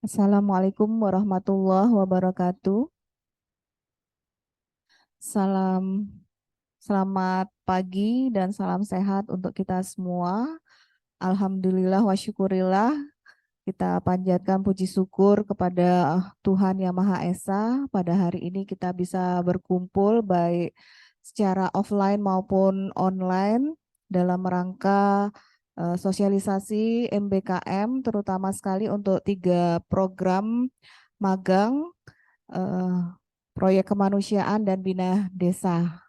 Assalamualaikum warahmatullahi wabarakatuh. Salam, selamat pagi dan salam sehat untuk kita semua. Alhamdulillah wa syukurillah, kita panjatkan puji syukur kepada Tuhan Yang Maha Esa. Pada hari ini kita bisa berkumpul baik secara offline maupun online dalam rangka sosialisasi MBKM, terutama sekali untuk 3 program magang, eh, proyek kemanusiaan dan bina desa.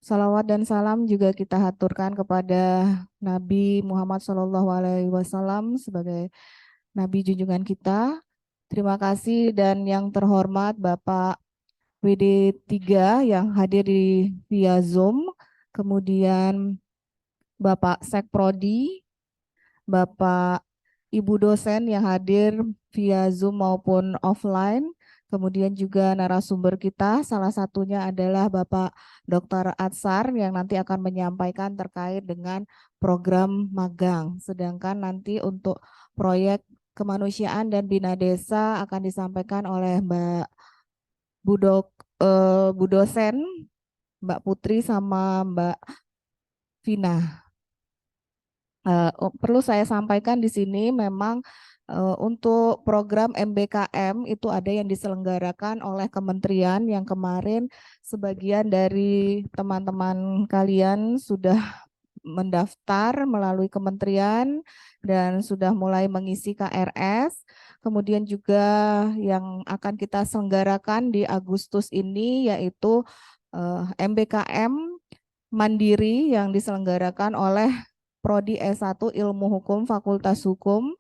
Salawat dan salam juga kita haturkan kepada Nabi Muhammad SAW sebagai Nabi junjungan kita. Terima kasih dan yang terhormat Bapak WD3 yang hadir di via Zoom, kemudian Bapak Sekprodi, Bapak Ibu dosen yang hadir via Zoom maupun offline, kemudian juga narasumber kita, salah satunya adalah Bapak Dr. Atsar yang nanti akan menyampaikan terkait dengan program magang. Sedangkan nanti untuk proyek kemanusiaan dan bina desa akan disampaikan oleh Mbak Bu dosen, Mbak Putri sama Mbak Vina. Perlu saya sampaikan di sini memang untuk program MBKM itu ada yang diselenggarakan oleh kementerian yang kemarin sebagian dari teman-teman kalian sudah mendaftar melalui kementerian dan sudah mulai mengisi KRS. Kemudian juga yang akan kita selenggarakan di Agustus ini yaitu MBKM Mandiri yang diselenggarakan oleh Prodi S1 Ilmu Hukum Fakultas Hukum.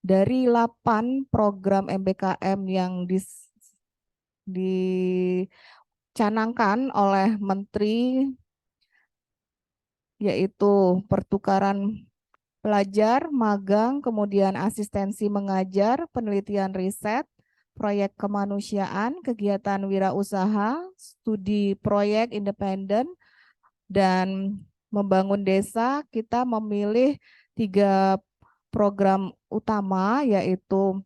Dari 8 program MBKM yang dicanangkan oleh Menteri, yaitu pertukaran pelajar, magang, kemudian asistensi mengajar, penelitian riset, proyek kemanusiaan, kegiatan wirausaha, studi proyek independen, dan membangun desa. Kita memilih 3 program utama, yaitu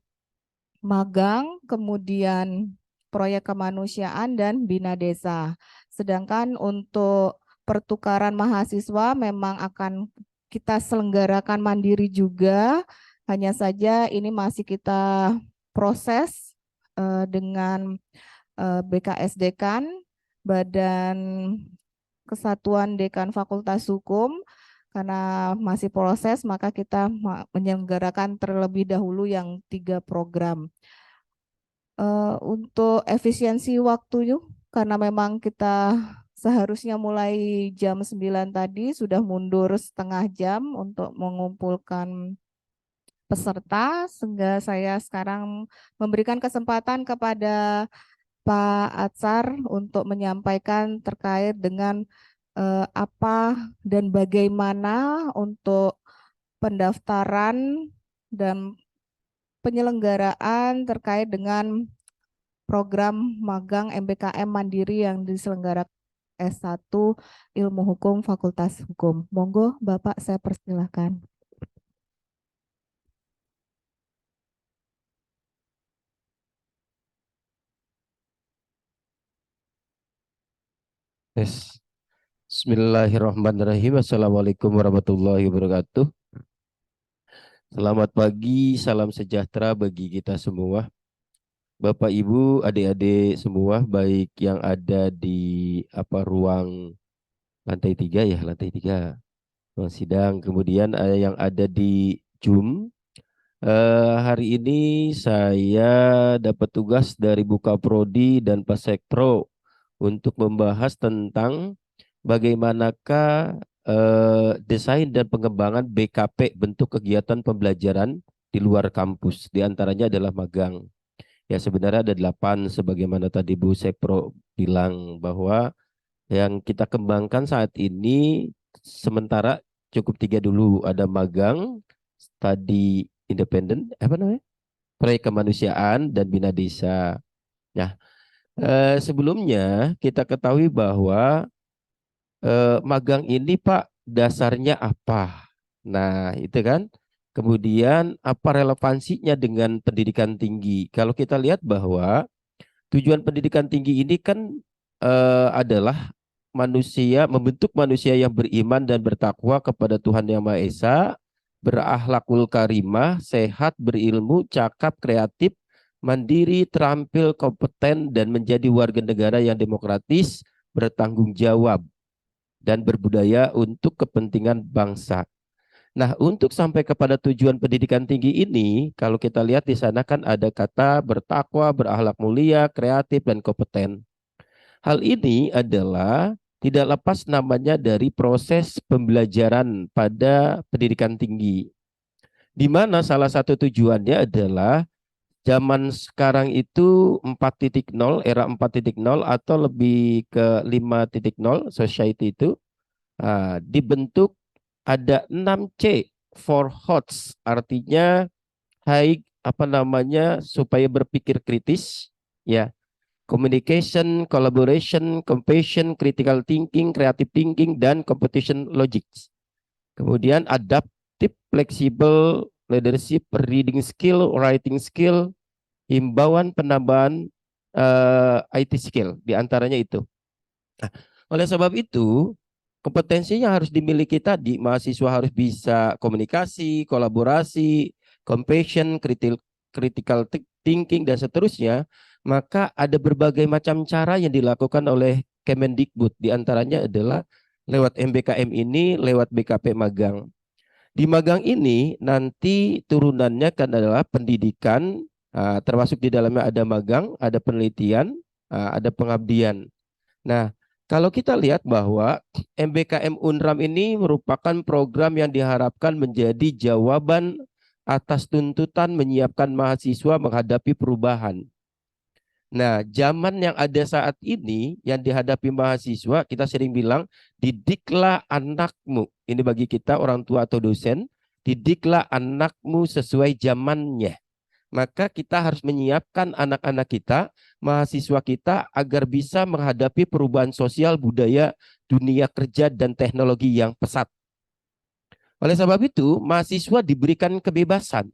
magang, kemudian proyek kemanusiaan, dan bina desa. Sedangkan untuk pertukaran mahasiswa memang akan kita selenggarakan mandiri juga, hanya saja ini masih kita proses dengan BKS Dekan, Badan Kesatuan Dekan Fakultas Hukum. Karena masih proses, maka kita menyelenggarakan terlebih dahulu yang 3 program. Untuk efisiensi waktu, karena memang kita seharusnya mulai jam 9 tadi, sudah mundur setengah jam untuk mengumpulkan peserta, sehingga saya sekarang memberikan kesempatan kepada Pak Atsar untuk menyampaikan terkait dengan apa dan bagaimana untuk pendaftaran dan penyelenggaraan terkait dengan program magang MBKM Mandiri yang diselenggarakan S1 Ilmu Hukum Fakultas Hukum. Monggo Bapak, saya persilahkan. Yes. Bismillahirrahmanirrahim. Assalamualaikum warahmatullahi wabarakatuh. Selamat pagi, salam sejahtera bagi kita semua. Bapak, Ibu, adik-adik semua, baik yang ada di ruang lantai 3 ya, lantai 3 ruang sidang. Kemudian yang ada di Zoom. Hari ini saya dapat tugas dari Buka Prodi dan Pasekpro untuk membahas tentang bagaimanakah desain dan pengembangan BKP, bentuk kegiatan pembelajaran di luar kampus. Di antaranya adalah magang. Ya, sebenarnya ada 8 sebagaimana tadi Bu Sekpro bilang bahwa yang kita kembangkan saat ini sementara cukup 3 dulu. Ada magang, studi independen, proyek kemanusiaan dan bina desa. Nah, sebelumnya kita ketahui bahwa magang ini Pak dasarnya apa? Nah, itu kan Kemudian apa relevansinya dengan pendidikan tinggi? Kalau kita lihat bahwa tujuan pendidikan tinggi ini kan adalah membentuk manusia yang beriman dan bertakwa kepada Tuhan Yang Maha Esa, berakhlakul karimah, sehat, berilmu, cakap, kreatif, mandiri, terampil, kompeten, dan menjadi warga negara yang demokratis, bertanggung jawab, dan berbudaya untuk kepentingan bangsa. Nah, untuk sampai kepada tujuan pendidikan tinggi ini, kalau kita lihat di sana kan ada kata bertakwa, berakhlak mulia, kreatif, dan kompeten. Hal ini adalah tidak lepas namanya dari proses pembelajaran pada pendidikan tinggi, di mana salah satu tujuannya adalah zaman sekarang itu 4.0, era 4.0 atau lebih ke 5.0 society itu dibentuk ada 6C for HOTS, artinya high apa namanya supaya berpikir kritis, ya, communication, collaboration, compassion, critical thinking, creative thinking, dan competition logics. Kemudian adaptive, flexible, leadership, reading skill, writing skill, himbauan penambahan IT skill, diantaranya itu. Nah, oleh sebab itu, kompetensinya harus dimiliki tadi, mahasiswa harus bisa komunikasi, kolaborasi, compassion, critical thinking, dan seterusnya. Maka ada berbagai macam cara yang dilakukan oleh Kemendikbud, diantaranya adalah lewat MBKM ini, lewat BKP magang. Di magang ini nanti turunannya kan adalah pendidikan, termasuk di dalamnya ada magang, ada penelitian, ada pengabdian. Nah, kalau kita lihat bahwa MBKM Unram ini merupakan program yang diharapkan menjadi jawaban atas tuntutan menyiapkan mahasiswa menghadapi perubahan. Nah, zaman yang ada saat ini yang dihadapi mahasiswa, kita sering bilang, didiklah anakmu. Ini bagi kita orang tua atau dosen, didiklah anakmu sesuai zamannya. Maka kita harus menyiapkan anak-anak kita, mahasiswa kita agar bisa menghadapi perubahan sosial, budaya, dunia kerja, dan teknologi yang pesat. Oleh sebab itu, mahasiswa diberikan kebebasan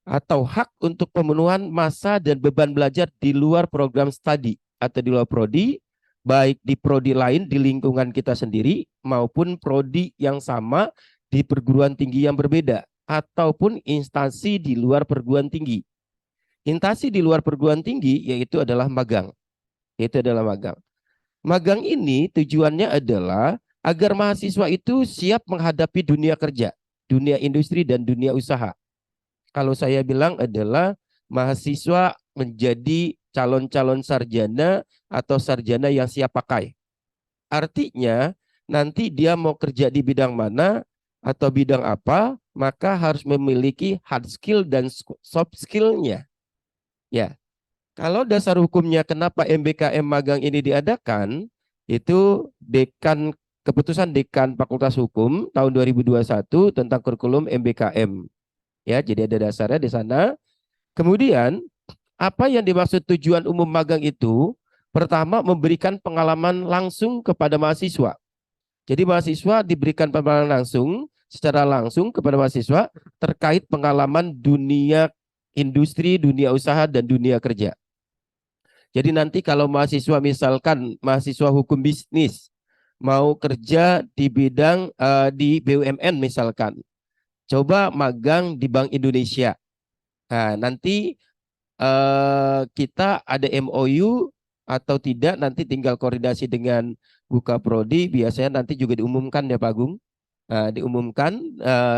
atau hak untuk pemenuhan masa dan beban belajar di luar program studi atau di luar prodi, baik di prodi lain di lingkungan kita sendiri maupun prodi yang sama di perguruan tinggi yang berbeda ataupun instansi di luar perguruan tinggi. Instansi di luar perguruan tinggi yaitu adalah magang. Itu adalah magang. Magang ini tujuannya adalah agar mahasiswa itu siap menghadapi dunia kerja, dunia industri, dan dunia usaha. Kalau saya bilang adalah mahasiswa menjadi calon-calon sarjana atau sarjana yang siap pakai. Artinya nanti dia mau kerja di bidang mana atau bidang apa, maka harus memiliki hard skill dan soft skill-nya. Ya, kalau dasar hukumnya kenapa MBKM magang ini diadakan, itu keputusan Dekan Fakultas Hukum tahun 2021 tentang kurikulum MBKM. Ya, jadi ada dasarnya di sana. Kemudian, apa yang dimaksud tujuan umum magang itu? Pertama, memberikan pengalaman langsung kepada mahasiswa. Jadi mahasiswa diberikan pengalaman secara langsung kepada mahasiswa terkait pengalaman dunia industri, dunia usaha, dan dunia kerja. Jadi nanti kalau mahasiswa misalkan mahasiswa hukum bisnis mau kerja di bidang di BUMN misalkan, coba magang di Bank Indonesia. Nah, nanti kita ada MOU atau tidak, nanti tinggal koordinasi dengan Buka Prodi, biasanya nanti juga diumumkan ya Pak Agung. Diumumkan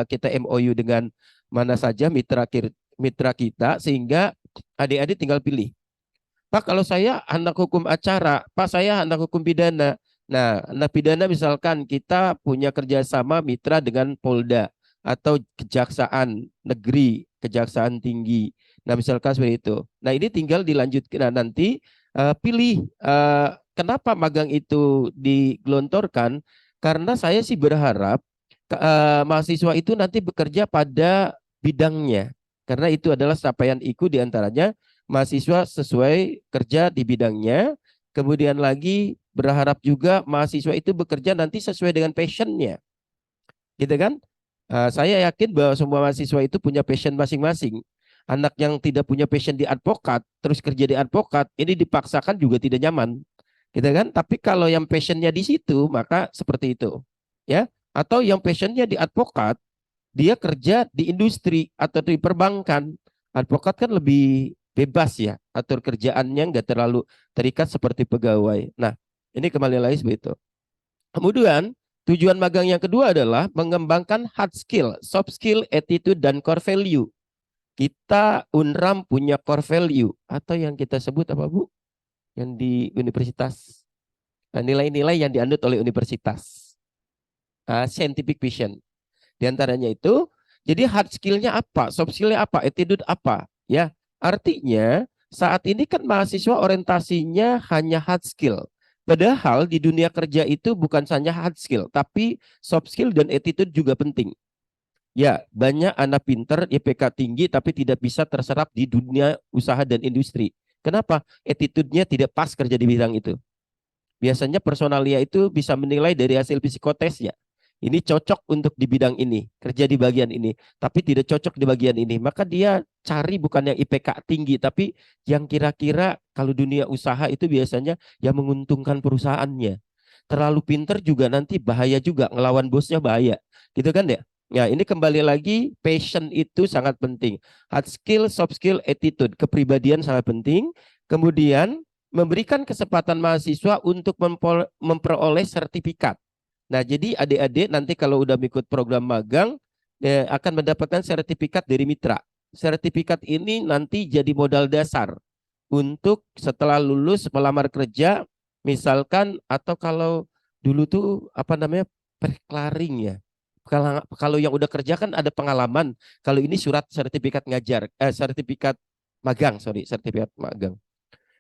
kita MOU dengan mana saja mitra kita sehingga adik-adik tinggal pilih. Pak, kalau saya anak hukum acara, Pak saya anak hukum pidana. Nah, anak pidana misalkan kita punya kerjasama mitra dengan Polda atau Kejaksaan Negeri, Kejaksaan Tinggi. Nah, misalkan seperti itu. Nah, ini tinggal dilanjutkan. Nah, nanti pilih kenapa magang itu digelontorkan. Karena saya sih berharap mahasiswa itu nanti bekerja pada bidangnya. Karena itu adalah capaian IKU diantaranya mahasiswa sesuai kerja di bidangnya. Kemudian lagi berharap juga mahasiswa itu bekerja nanti sesuai dengan passionnya. Gitu kan? Saya yakin bahwa semua mahasiswa itu punya passion masing-masing. Anak yang tidak punya passion di advokat, terus kerja di advokat, ini dipaksakan juga tidak nyaman, gitu kan? Tapi kalau yang passionnya di situ, maka seperti itu, ya. Atau yang passionnya di advokat, dia kerja di industri atau di perbankan. Advokat kan lebih bebas ya, atur kerjaannya nggak terlalu terikat seperti pegawai. Nah, ini kembali lagi seperti itu. Kemudian, tujuan magang yang kedua adalah mengembangkan hard skill, soft skill, attitude, dan core value. Kita UNRAM punya core value, atau yang kita sebut apa Bu? Yang di universitas. Nilai-nilai yang dianut oleh universitas. Scientific vision. Di antaranya itu, jadi hard skill-nya apa, soft skill-nya apa, attitude apa, ya. Artinya saat ini kan mahasiswa orientasinya hanya hard skill. Padahal di dunia kerja itu bukan hanya hard skill, tapi soft skill dan attitude juga penting. Ya, banyak anak pinter, IPK tinggi, tapi tidak bisa terserap di dunia usaha dan industri. Kenapa? Attitude-nya tidak pas kerja di bidang itu. Biasanya personalia itu bisa menilai dari hasil psikotesnya. Ini cocok untuk di bidang ini, kerja di bagian ini, tapi tidak cocok di bagian ini. Maka dia cari bukan yang IPK tinggi, tapi yang kira-kira kalau dunia usaha itu biasanya yang menguntungkan perusahaannya. Terlalu pinter juga nanti bahaya juga, ngelawan bosnya bahaya. Gitu kan ya? Ya, ini kembali lagi, passion itu sangat penting. Hard skill, soft skill, attitude, kepribadian sangat penting. Kemudian memberikan kesempatan mahasiswa untuk memperoleh sertifikat. Nah, jadi adik-adik nanti kalau udah ikut program magang akan mendapatkan sertifikat dari mitra. Sertifikat ini nanti jadi modal dasar untuk setelah lulus melamar kerja, misalkan atau kalau dulu tuh apa namanya preklaring ya. Kalau yang udah kerja kan ada pengalaman. Kalau ini surat sertifikat ngajar, sertifikat magang, sorry, sertifikat magang.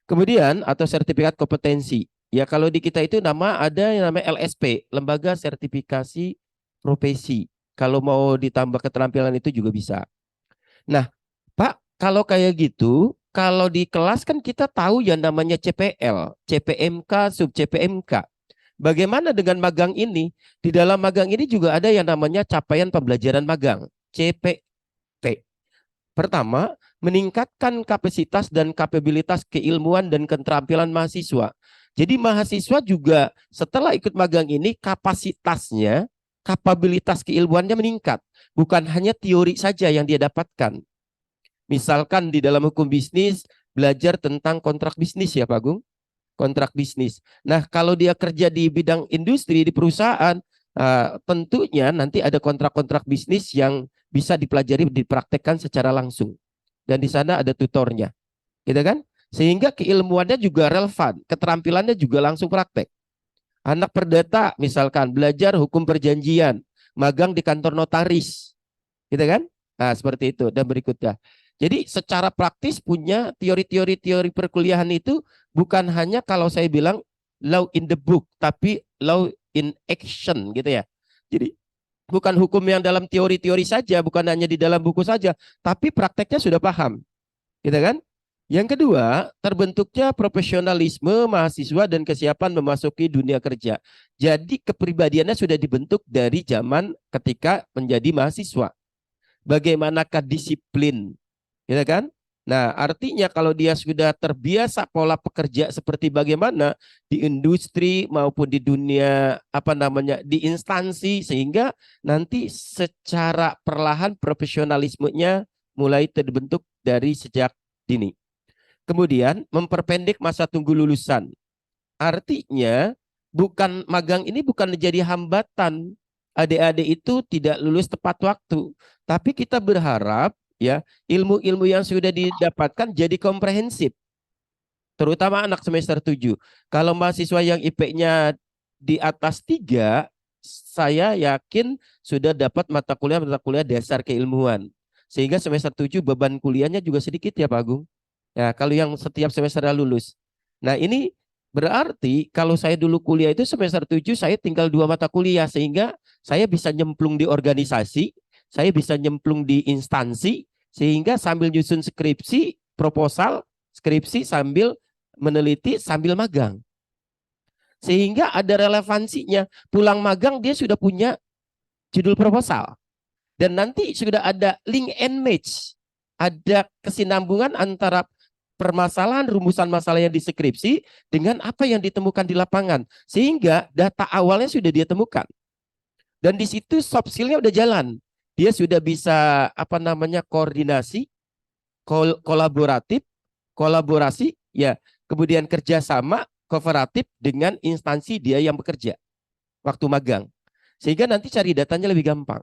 Kemudian atau sertifikat kompetensi. Ya kalau di kita itu ada yang namanya LSP, Lembaga Sertifikasi Profesi. Kalau mau ditambah keterampilan itu juga bisa. Nah, Pak, kalau kayak gitu, kalau di kelas kan kita tahu yang namanya CPL, CPMK, sub CPMK. Bagaimana dengan magang ini? Di dalam magang ini juga ada yang namanya capaian pembelajaran magang, CPT. Pertama, meningkatkan kapasitas dan kapabilitas keilmuan dan keterampilan mahasiswa. Jadi mahasiswa juga setelah ikut magang ini kapasitasnya, kapabilitas keilmuannya meningkat. Bukan hanya teori saja yang dia dapatkan. Misalkan di dalam hukum bisnis, belajar tentang kontrak bisnis ya Pak Agung. Kontrak bisnis. Nah kalau dia kerja di bidang industri, di perusahaan, tentunya nanti ada kontrak-kontrak bisnis yang bisa dipelajari, dipraktekkan secara langsung. Dan di sana ada tutornya, gitu kan? Sehingga keilmuannya juga relevan, keterampilannya juga langsung praktek. Anak perdata misalkan belajar hukum perjanjian, magang di kantor notaris, gitu kan? Nah seperti itu. Dan berikutnya. Jadi secara praktis punya teori-teori perkuliahan itu bukan hanya kalau saya bilang law in the book, tapi law in action gitu ya. Jadi bukan hukum yang dalam teori-teori saja, bukan hanya di dalam buku saja, tapi prakteknya sudah paham, gitu kan? Yang kedua, terbentuknya profesionalisme mahasiswa dan kesiapan memasuki dunia kerja. Jadi kepribadiannya sudah dibentuk dari zaman ketika menjadi mahasiswa. Bagaimanakah disiplin, gitu kan? Nah, artinya kalau dia sudah terbiasa pola pekerja seperti bagaimana di industri maupun di dunia apa namanya di instansi, sehingga nanti secara perlahan profesionalismenya mulai terbentuk dari sejak dini. Kemudian memperpendek masa tunggu lulusan. Artinya bukan magang ini bukan menjadi hambatan adik-adik itu tidak lulus tepat waktu, tapi kita berharap ya ilmu-ilmu yang sudah didapatkan jadi komprehensif, terutama anak semester 7. Kalau mahasiswa yang IP-nya di atas 3, saya yakin sudah dapat mata kuliah dasar keilmuan. Sehingga semester 7 beban kuliahnya juga sedikit ya Pak Agung. Ya, kalau yang setiap semester lulus. Nah, ini berarti kalau saya dulu kuliah itu semester 7 saya tinggal 2 mata kuliah sehingga saya bisa nyemplung di organisasi, saya bisa nyemplung di instansi sehingga sambil nyusun skripsi, proposal, skripsi sambil meneliti sambil magang. Sehingga ada relevansinya. Pulang magang dia sudah punya judul proposal. Dan nanti sudah ada link and match. Ada kesinambungan antara permasalahan rumusan masalah yang diskripsi dengan apa yang ditemukan di lapangan. Sehingga data awalnya sudah dia temukan. Dan di situ soft skill-nya udah jalan. Dia sudah bisa koordinasi, kolaborasi, ya, kemudian kerjasama, kooperatif dengan instansi dia yang bekerja waktu magang. Sehingga nanti cari datanya lebih gampang.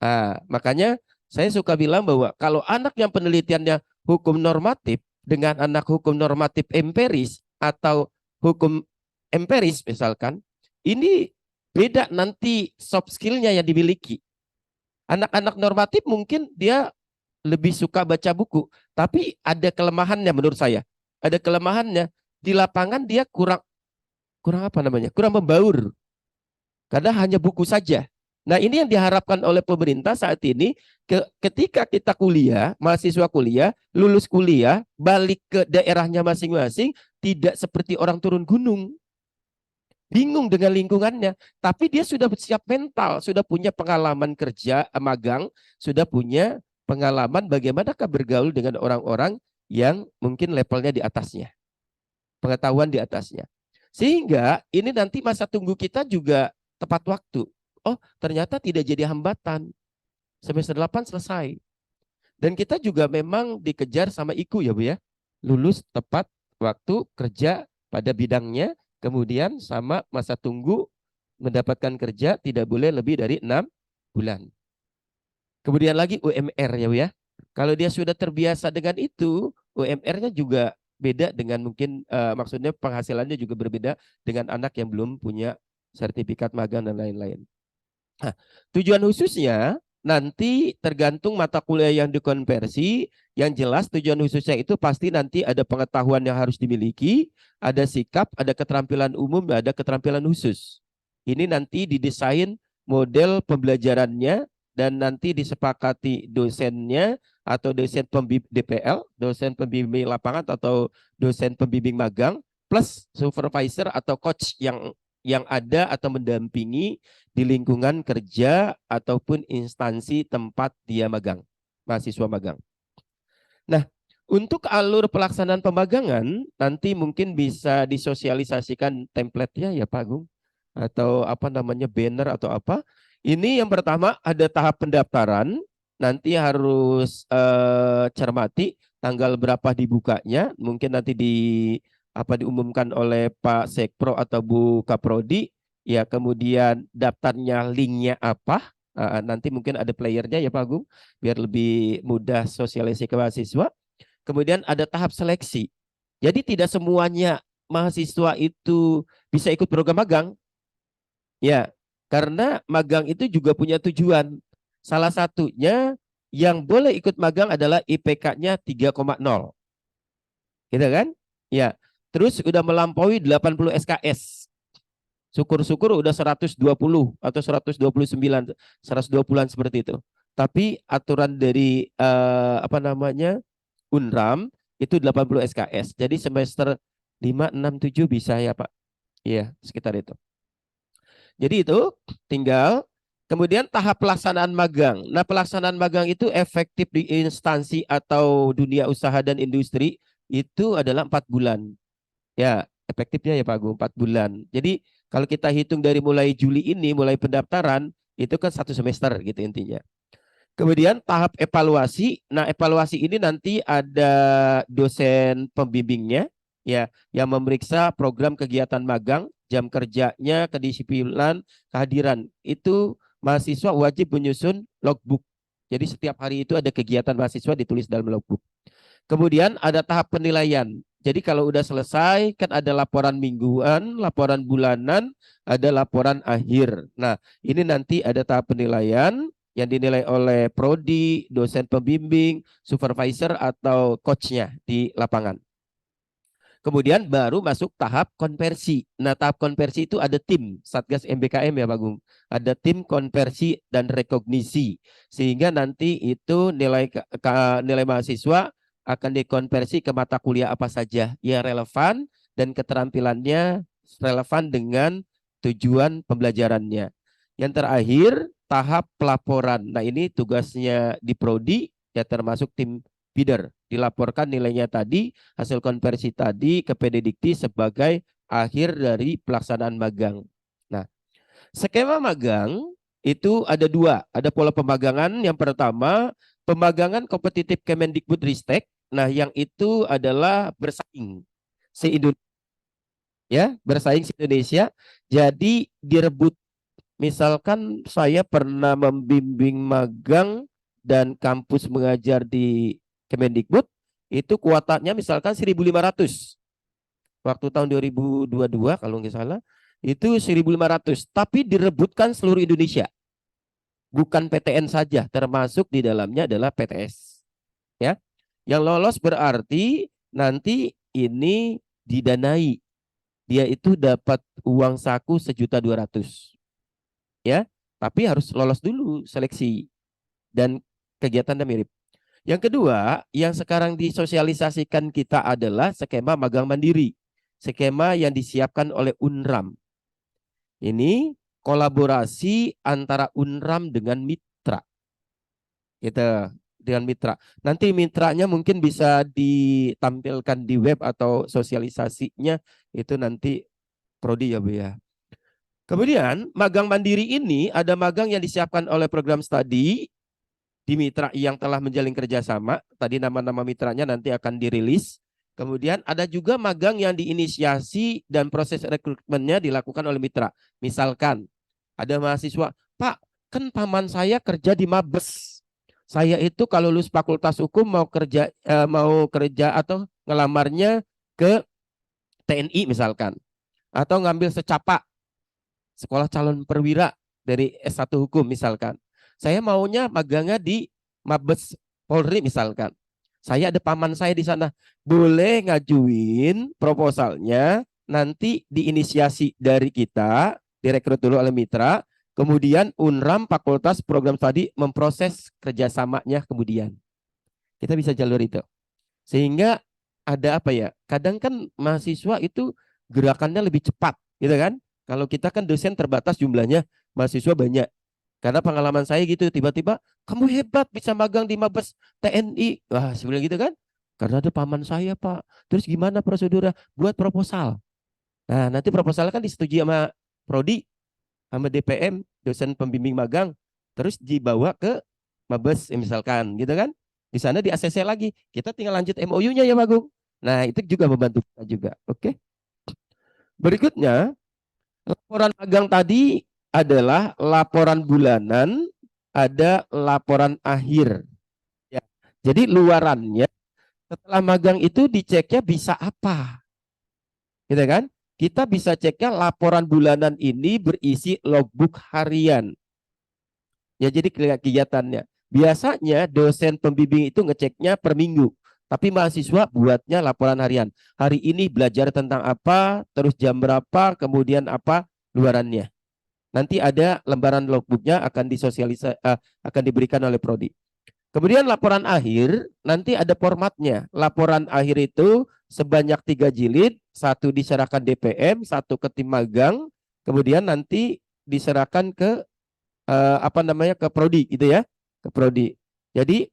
Nah, makanya saya suka bilang bahwa kalau anak yang penelitiannya hukum normatif dengan anak hukum normatif empiris atau hukum empiris misalkan, ini beda nanti soft skill-nya yang dimiliki. Anak-anak normatif mungkin dia lebih suka baca buku, tapi ada kelemahannya menurut saya. Ada kelemahannya di lapangan dia kurang kurang membaur. Karena hanya buku saja. Nah, ini yang diharapkan oleh pemerintah saat ini ketika kita kuliah, mahasiswa kuliah, lulus kuliah, balik ke daerahnya masing-masing, tidak seperti orang turun gunung. Bingung dengan lingkungannya, tapi dia sudah siap mental, sudah punya pengalaman kerja magang, sudah punya pengalaman bagaimanakah bergaul dengan orang-orang yang mungkin levelnya di atasnya, pengetahuan di atasnya. Sehingga ini nanti masa tunggu kita juga tepat waktu. Oh, ternyata tidak jadi hambatan. Semester 8 selesai. Dan kita juga memang dikejar sama IKU ya Bu ya. Lulus tepat waktu, kerja pada bidangnya, kemudian sama masa tunggu mendapatkan kerja tidak boleh lebih dari 6 bulan. Kemudian lagi UMR ya Bu ya. Kalau dia sudah terbiasa dengan itu, UMR-nya juga beda dengan mungkin maksudnya penghasilannya juga berbeda dengan anak yang belum punya sertifikat magang dan lain-lain. Nah, tujuan khususnya nanti tergantung mata kuliah yang dikonversi. Yang jelas tujuan khususnya itu pasti nanti ada pengetahuan yang harus dimiliki, ada sikap, ada keterampilan umum, ada keterampilan khusus. Ini nanti didesain model pembelajarannya dan nanti disepakati dosennya atau dosen pembimbing DPL, dosen pembimbing lapangan atau dosen pembimbing magang, plus supervisor atau coach yang ada atau mendampingi di lingkungan kerja ataupun instansi tempat dia magang, mahasiswa magang. Nah, untuk alur pelaksanaan pemagangan nanti mungkin bisa disosialisasikan template-nya ya Pak Agung, atau banner atau apa. Ini yang pertama ada tahap pendaftaran, nanti harus cermati tanggal berapa dibukanya, mungkin nanti diumumkan oleh Pak Sekpro atau Bu Kaprodi, ya, kemudian daftarnya linknya apa. Nanti mungkin ada playernya ya Pak Agung, biar lebih mudah sosialisasi ke mahasiswa. Kemudian ada tahap seleksi. Jadi tidak semuanya mahasiswa itu bisa ikut program magang. Ya, karena magang itu juga punya tujuan. Salah satunya yang boleh ikut magang adalah IPK-nya 3,0. Gitu kan? Ya. Terus udah melampaui 80 SKS. Syukur-syukur udah 120 atau 129, 120-an seperti itu. Tapi aturan dari UNRAM itu 80 SKS. Jadi semester 5, 6, 7 bisa ya Pak. Iya, sekitar itu. Jadi itu tinggal kemudian tahap pelaksanaan magang. Nah, pelaksanaan magang itu efektif di instansi atau dunia usaha dan industri itu adalah 4 bulan. Ya, efektifnya ya Pak Agung 4 bulan. Jadi kalau kita hitung dari mulai Juli ini, mulai pendaftaran, itu kan 1 semester gitu intinya. Kemudian tahap evaluasi. Nah, evaluasi ini nanti ada dosen pembimbingnya ya yang memeriksa program kegiatan magang, jam kerjanya, kedisiplinan, kehadiran. Itu mahasiswa wajib menyusun logbook. Jadi setiap hari itu ada kegiatan mahasiswa ditulis dalam logbook. Kemudian ada tahap penilaian. Jadi kalau udah selesai kan ada laporan mingguan, laporan bulanan, ada laporan akhir. Nah, ini nanti ada tahap penilaian yang dinilai oleh prodi, dosen pembimbing, supervisor atau coachnya di lapangan. Kemudian baru masuk tahap konversi. Nah, tahap konversi itu ada tim Satgas MBKM ya Pak Gung. Ada tim konversi dan rekognisi. Sehingga nanti itu nilai mahasiswa akan dikonversi ke mata kuliah apa saja yang relevan dan keterampilannya relevan dengan tujuan pembelajarannya. Yang terakhir tahap pelaporan. Nah, ini tugasnya di Prodi ya, termasuk tim bidder. Dilaporkan nilainya tadi, hasil konversi tadi ke PD Dikti sebagai akhir dari pelaksanaan magang. Nah, skema magang itu ada dua. Ada pola pemagangan. Yang pertama, pemagangan kompetitif Kemendikbudristek. Nah, yang itu adalah bersaing se-Indonesia, ya, bersaing se-Indonesia. Jadi direbut. Misalkan saya pernah membimbing magang dan kampus mengajar di Kemendikbud, itu kuotanya misalkan 1.500. Waktu tahun 2022 kalau nggak salah, itu 1.500. Tapi direbutkan seluruh Indonesia. Bukan PTN saja, termasuk di dalamnya adalah PTS. Ya, yang lolos berarti nanti ini didanai. Dia itu dapat uang saku 1.200.000. Ya, tapi harus lolos dulu seleksi dan kegiatannya mirip. Yang kedua, yang sekarang disosialisasikan kita adalah skema magang mandiri, skema yang disiapkan oleh UNRAM. Ini kolaborasi antara UNRAM dengan mitra, gitu, dengan mitra. Nanti mitranya mungkin bisa ditampilkan di web atau sosialisasinya itu nanti Prodi ya Bu ya. Kemudian magang mandiri ini ada magang yang disiapkan oleh program studi di mitra yang telah menjalin kerjasama. Tadi nama-nama mitranya nanti akan dirilis. Kemudian ada juga magang yang diinisiasi dan proses rekrutmennya dilakukan oleh mitra. Misalkan ada mahasiswa, Pak, kan paman saya kerja di Mabes. Saya itu kalau lulus Fakultas Hukum mau kerja atau ngelamarnya ke TNI misalkan, atau ngambil secapa sekolah calon perwira dari S1 Hukum misalkan. Saya maunya magangnya di Mabes Polri misalkan. Saya ada paman saya di sana. Boleh ngajuin proposalnya, nanti diinisiasi dari kita, direkrut dulu oleh mitra, kemudian UNRAM Fakultas Program Studi memproses kerjasamanya kemudian. Kita bisa jalur itu. Sehingga ada apa ya, kadang kan mahasiswa itu gerakannya lebih cepat, gitu kan? Kalau kita kan dosen terbatas jumlahnya, mahasiswa banyak. Karena pengalaman saya gitu, tiba-tiba kamu hebat bisa magang di Mabes TNI. Wah, sebenarnya gitu kan? Karena ada paman saya, Pak. Terus gimana prosedurnya? Buat proposal. Nah, nanti proposalnya kan disetujui sama Prodi, sama DPM, dosen pembimbing magang. Terus dibawa ke Mabes, misalkan, gitu kan? Di sana di ACC lagi. Kita tinggal lanjut MOU-nya ya, Pak Agung. Nah, itu juga membantu kita juga. Oke. Berikutnya, laporan magang tadi adalah laporan bulanan, ada laporan akhir. Ya. Jadi luarannya setelah magang itu diceknya bisa apa? Gitu kan? Kita bisa ceknya laporan bulanan ini berisi logbook harian. Ya jadi kegiatannya. Biasanya dosen pembimbing itu ngeceknya per minggu. Tapi mahasiswa buatnya laporan harian. Hari ini belajar tentang apa, terus jam berapa, kemudian apa luarannya. Nanti ada lembaran logbooknya akan diberikan oleh Prodi. Kemudian laporan akhir nanti ada formatnya. Laporan akhir itu sebanyak 3 jilid, satu diserahkan DPM, satu ke tim magang, kemudian nanti diserahkan ke ke Prodi gitu ya, ke Prodi. Jadi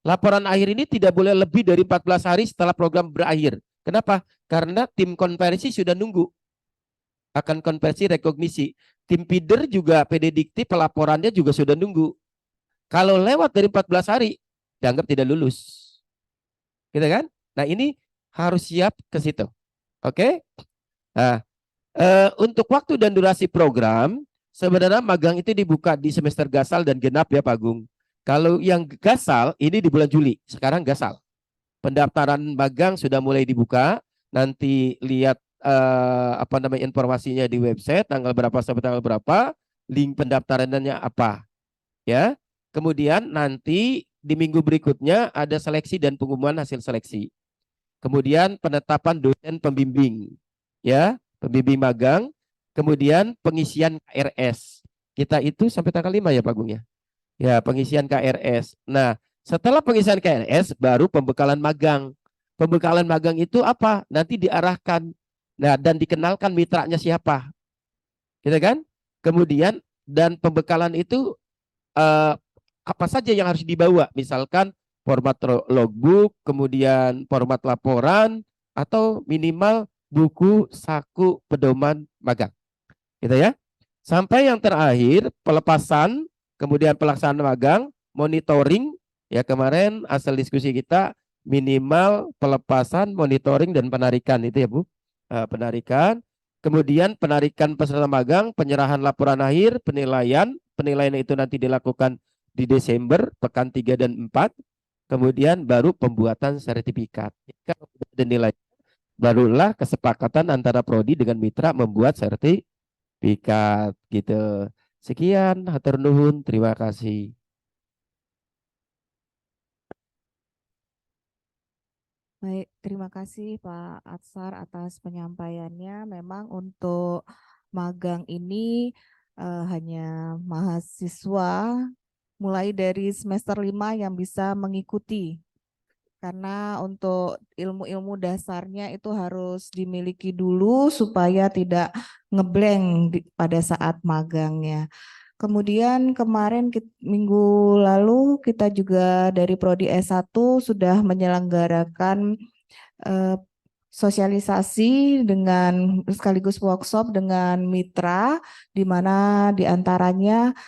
laporan akhir ini tidak boleh lebih dari 14 hari setelah program berakhir. Kenapa? Karena tim konversi sudah nunggu akan konversi rekognisi. Tim feeder juga PD Dikti pelaporannya juga sudah nunggu. Kalau lewat dari 14 hari, dianggap tidak lulus. Gitu kan? Nah ini harus siap ke situ. Oke? Nah, untuk waktu dan durasi program, sebenarnya magang itu dibuka di semester gasal dan genap ya Pak Agung. Kalau yang gasal, ini di bulan Juli. Sekarang gasal. Pendaftaran magang sudah mulai dibuka. Nanti lihat informasinya di website, tanggal berapa sampai tanggal berapa, link pendaftarannya apa. Ya. Kemudian nanti di minggu berikutnya ada seleksi dan pengumuman hasil seleksi. Kemudian penetapan dosen pembimbing, ya, pembimbing magang. Kemudian pengisian KRS. Kita itu sampai tanggal 5 ya Pak Gung ya. Ya, pengisian KRS. Nah, setelah pengisian KRS baru pembekalan magang. Pembekalan magang itu apa? Nanti diarahkan. Nah, dan dikenalkan mitranya siapa. Gitu kan? Kemudian dan pembekalan itu eh, apa saja yang harus dibawa, misalkan format logbook, kemudian format laporan, atau minimal buku saku pedoman magang, gitu ya. Sampai yang terakhir pelepasan, kemudian pelaksanaan magang, monitoring, ya kemarin hasil diskusi kita minimal pelepasan, monitoring dan penarikan itu ya Bu. Penarikan, kemudian penarikan peserta magang, penyerahan laporan akhir, penilaian, penilaian itu nanti dilakukan di Desember pekan 3 dan 4. Kemudian baru pembuatan sertifikat. Kalau sudah ada nilai, barulah kesepakatan antara prodi dengan mitra membuat sertifikat gitu. Sekian, hatur nuhun, terima kasih. Baik, terima kasih Pak Atsar atas penyampaiannya. Memang untuk magang ini hanya mahasiswa mulai dari semester 5 yang bisa mengikuti. Karena untuk ilmu-ilmu dasarnya itu harus dimiliki dulu supaya tidak ngeblank pada saat magangnya. Kemudian kemarin minggu lalu kita juga dari Prodi S1 sudah menyelenggarakan eh, sosialisasi dengan sekaligus workshop dengan mitra, di mana diantaranya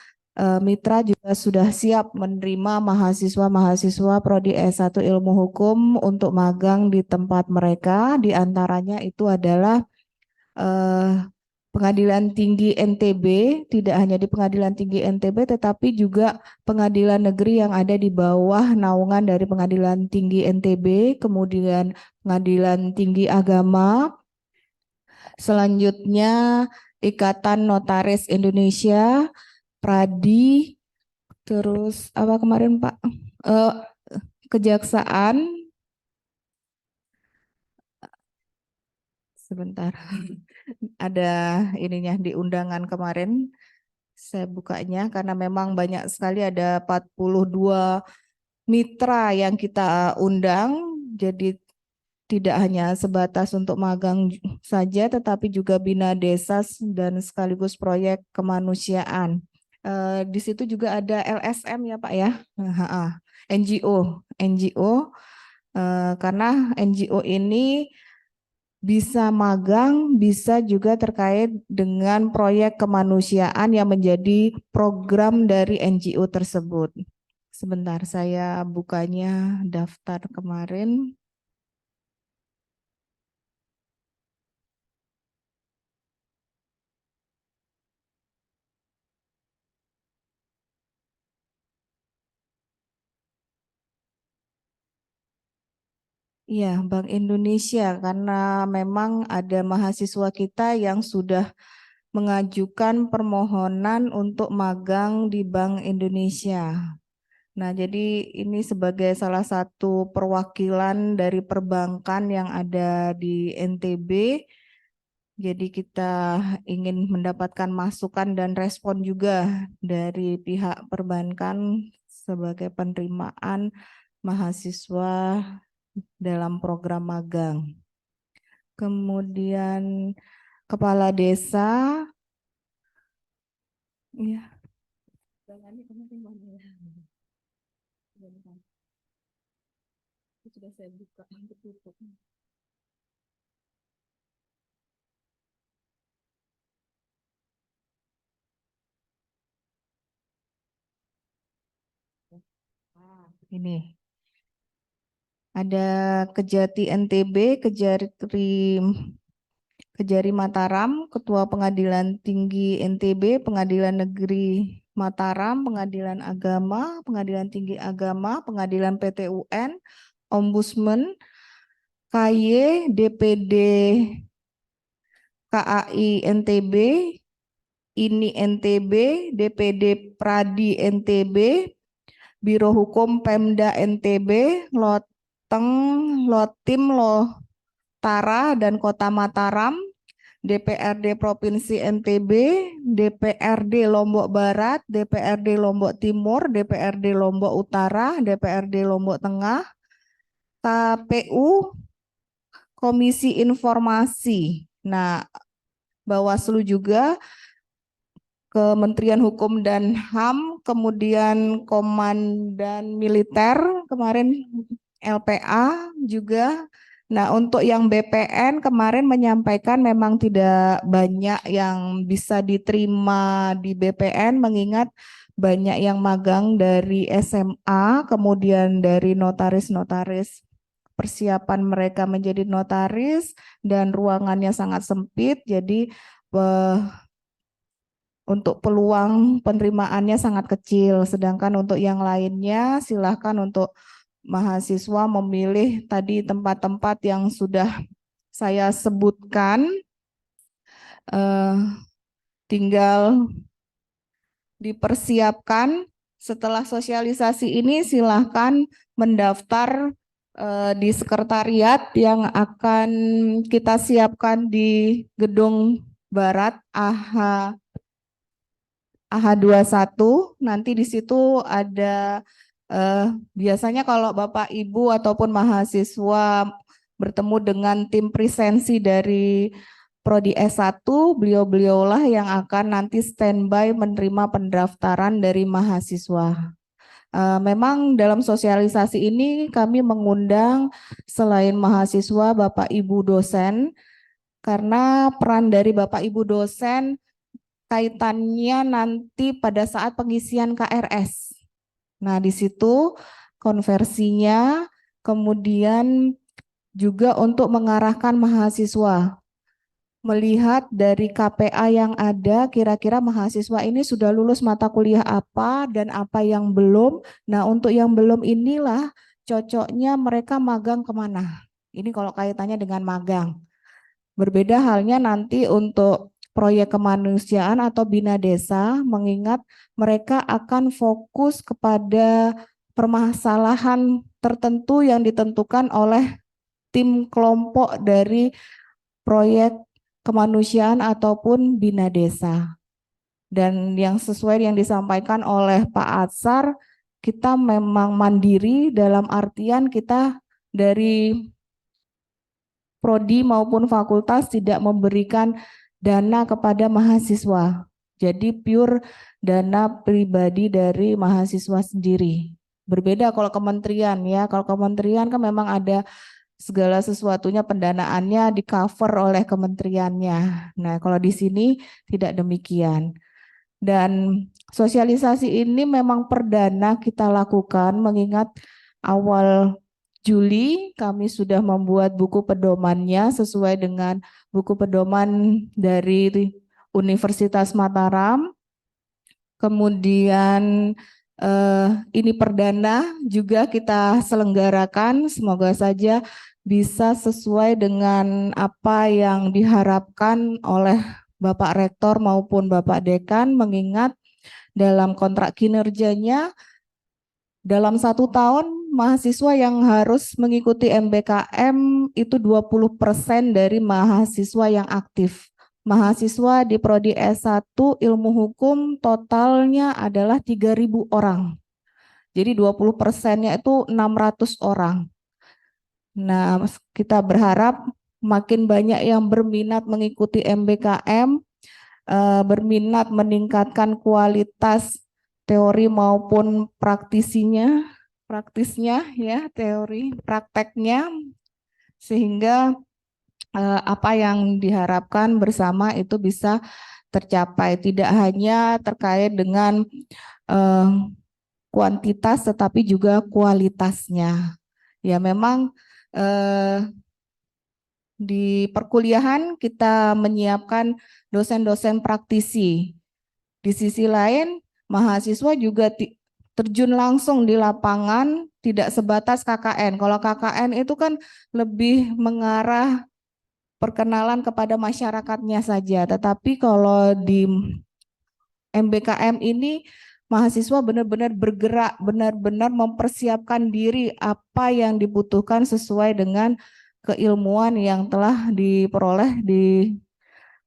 mitra juga sudah siap menerima mahasiswa-mahasiswa Prodi S1 Ilmu Hukum untuk magang di tempat mereka. Di antaranya itu adalah eh, Pengadilan Tinggi NTB, tidak hanya di Pengadilan Tinggi NTB, tetapi juga pengadilan negeri yang ada di bawah naungan dari Pengadilan Tinggi NTB, kemudian Pengadilan Tinggi Agama, selanjutnya Ikatan Notaris Indonesia, Pradi, terus apa kemarin Pak? Eh, Kejaksaan, sebentar, ada ininya di undangan kemarin. Saya bukanya karena memang banyak sekali, ada 42 mitra yang kita undang. Jadi tidak hanya sebatas untuk magang saja, tetapi juga bina desa dan sekaligus proyek kemanusiaan. Di situ juga ada LSM ya Pak ya, NGO, NGO, karena NGO ini bisa magang, bisa juga terkait dengan proyek kemanusiaan yang menjadi program dari NGO tersebut. Sebentar, saya bukanya daftar kemarin. Iya, Bank Indonesia, karena memang ada mahasiswa kita yang sudah mengajukan permohonan untuk magang di Bank Indonesia. Nah, jadi ini sebagai salah satu perwakilan dari perbankan yang ada di NTB. Jadi kita ingin mendapatkan masukan dan respon juga dari pihak perbankan sebagai penerimaan mahasiswa dalam program magang. Kemudian kepala desa, ya, sudah saya buka, tutup. Ini ada Kejati NTB, Kejari Mataram, Ketua Pengadilan Tinggi NTB, Pengadilan Negeri Mataram, Pengadilan Agama, Pengadilan Tinggi Agama, Pengadilan PT UN, Ombudsman, KY, DPD KAI NTB, INI NTB, DPD Pradi NTB, Biro Hukum Pemda NTB, Loteng, Lotim, Lotara, dan Kota Mataram, DPRD Provinsi NTB, DPRD Lombok Barat, DPRD Lombok Timur, DPRD Lombok Utara, DPRD Lombok Tengah, KPU, Komisi Informasi. Nah, Bawaslu juga Kementerian Hukum dan HAM, kemudian Komandan Militer, kemarin LPA juga. Nah, untuk yang BPN kemarin menyampaikan memang tidak banyak yang bisa diterima di BPN, mengingat banyak yang magang dari SMA, kemudian dari notaris-notaris. Persiapan mereka menjadi notaris dan ruangannya sangat sempit, jadi untuk peluang penerimaannya sangat kecil, sedangkan untuk yang lainnya silahkan untuk mahasiswa memilih tadi tempat-tempat yang sudah saya sebutkan, eh, tinggal dipersiapkan. Setelah sosialisasi ini silahkan mendaftar di sekretariat yang akan kita siapkan di Gedung Barat AH21. Nanti di situ ada biasanya kalau Bapak Ibu ataupun mahasiswa bertemu dengan tim presensi dari Prodi S1, beliau-beliaulah yang akan nanti standby menerima pendaftaran dari mahasiswa. Memang dalam sosialisasi ini kami mengundang selain mahasiswa Bapak Ibu dosen, karena peran dari Bapak Ibu dosen kaitannya nanti pada saat pengisian KRS. Nah, di situ konversinya, kemudian juga untuk mengarahkan mahasiswa, melihat dari KPA yang ada, kira-kira mahasiswa ini sudah lulus mata kuliah apa dan apa yang belum. Nah, untuk yang belum inilah cocoknya mereka magang kemana. Ini kalau kaitannya dengan magang. Berbeda halnya nanti untuk proyek kemanusiaan atau Bina Desa, mengingat mereka akan fokus kepada permasalahan tertentu yang ditentukan oleh tim kelompok dari proyek kemanusiaan ataupun Bina Desa. Dan yang sesuai yang disampaikan oleh Pak Atsar, kita memang mandiri dalam artian kita dari prodi maupun fakultas tidak memberikan dana kepada mahasiswa. Jadi pure dana pribadi dari mahasiswa sendiri. Berbeda kalau kementerian ya, kalau kementerian kan memang ada segala sesuatunya pendanaannya di cover oleh kementeriannya. Nah, kalau di sini tidak demikian. Dan sosialisasi ini memang perdana kita lakukan mengingat awal Juli kami sudah membuat buku pedomannya sesuai dengan buku pedoman dari Universitas Mataram. Kemudian ini perdana juga kita selenggarakan, semoga saja bisa sesuai dengan apa yang diharapkan oleh Bapak Rektor maupun Bapak Dekan, mengingat dalam kontrak kinerjanya dalam 1 tahun mahasiswa yang harus mengikuti MBKM itu 20% dari mahasiswa yang aktif. Mahasiswa di Prodi S1 Ilmu Hukum totalnya adalah 3.000 orang. Jadi 20%-nya itu 600 orang. Nah, kita berharap makin banyak yang berminat mengikuti MBKM, berminat meningkatkan kualitas teori maupun praktisnya ya, teori prakteknya, sehingga apa yang diharapkan bersama itu bisa tercapai, tidak hanya terkait dengan eh, kuantitas tetapi juga kualitasnya. Ya memang di perkuliahan kita menyiapkan dosen-dosen praktisi. Di sisi lain, mahasiswa juga terjun langsung di lapangan, tidak sebatas KKN. Kalau KKN itu kan lebih mengarah perkenalan kepada masyarakatnya saja. Tetapi kalau di MBKM ini mahasiswa benar-benar bergerak, benar-benar mempersiapkan diri apa yang dibutuhkan sesuai dengan keilmuan yang telah diperoleh di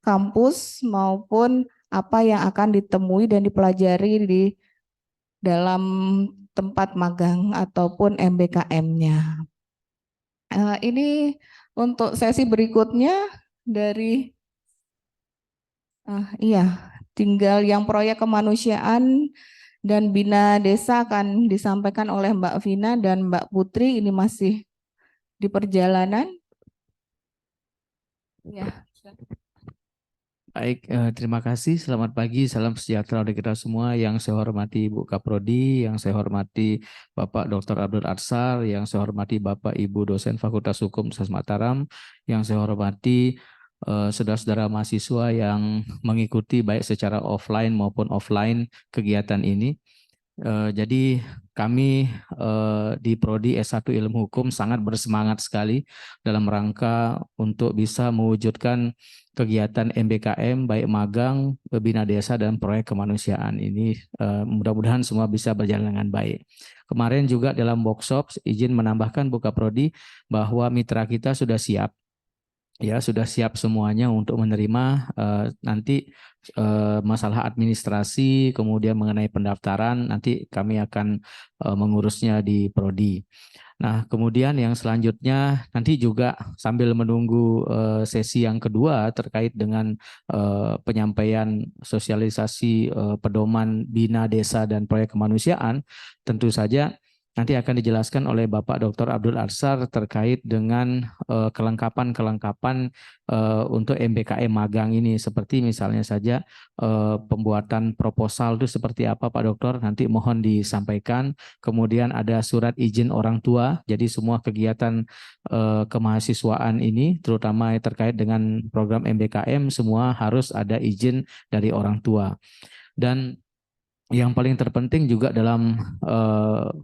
kampus maupun apa yang akan ditemui dan dipelajari di dalam tempat magang ataupun MBKM-nya. Ini untuk sesi berikutnya dari iya. Tinggal yang proyek kemanusiaan dan bina desa akan disampaikan oleh Mbak Vina dan Mbak Putri. Ini masih di perjalanan. Ya. Baik, terima kasih. Selamat pagi, salam sejahtera untuk kita semua. Yang saya hormati Ibu Kaprodi, yang saya hormati Bapak Dr. Abdul Arsar, yang saya hormati Bapak Ibu dosen Fakultas Hukum Universitas Mataram, yang saya hormati saudara-saudara mahasiswa yang mengikuti baik secara offline maupun offline kegiatan ini. Jadi kami di Prodi S1 Ilmu Hukum sangat bersemangat sekali dalam rangka untuk bisa mewujudkan kegiatan MBKM baik magang, bina desa dan proyek kemanusiaan ini. Mudah-mudahan semua bisa berjalan dengan baik. Kemarin juga dalam workshop izin menambahkan Buka Prodi bahwa mitra kita sudah siap. Ya, sudah siap semuanya untuk menerima nanti masalah administrasi, kemudian mengenai pendaftaran, nanti kami akan mengurusnya di Prodi. Nah, kemudian yang selanjutnya nanti juga sambil menunggu sesi yang kedua terkait dengan penyampaian sosialisasi pedoman bina desa dan proyek kemanusiaan, tentu saja nanti akan dijelaskan oleh Bapak Dr. Abdul Arsar terkait dengan kelengkapan-kelengkapan untuk MBKM magang ini, seperti misalnya saja pembuatan proposal itu seperti apa Pak Dokter, nanti mohon disampaikan. Kemudian ada surat izin orang tua, jadi semua kegiatan kemahasiswaan ini terutama terkait dengan program MBKM semua harus ada izin dari orang tua. Dan yang paling terpenting juga dalam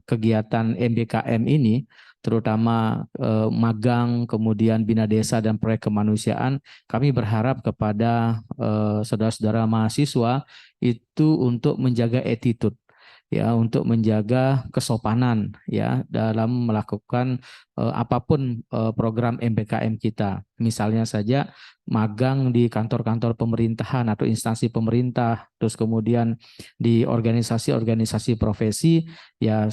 kegiatan MBKM ini, terutama magang, kemudian bina desa dan proyek kemanusiaan, kami berharap kepada saudara-saudara mahasiswa itu untuk menjaga attitude, ya, untuk menjaga kesopanan ya dalam melakukan apapun program MBKM kita. Misalnya saja magang di kantor-kantor pemerintahan atau instansi pemerintah, terus kemudian di organisasi-organisasi profesi, ya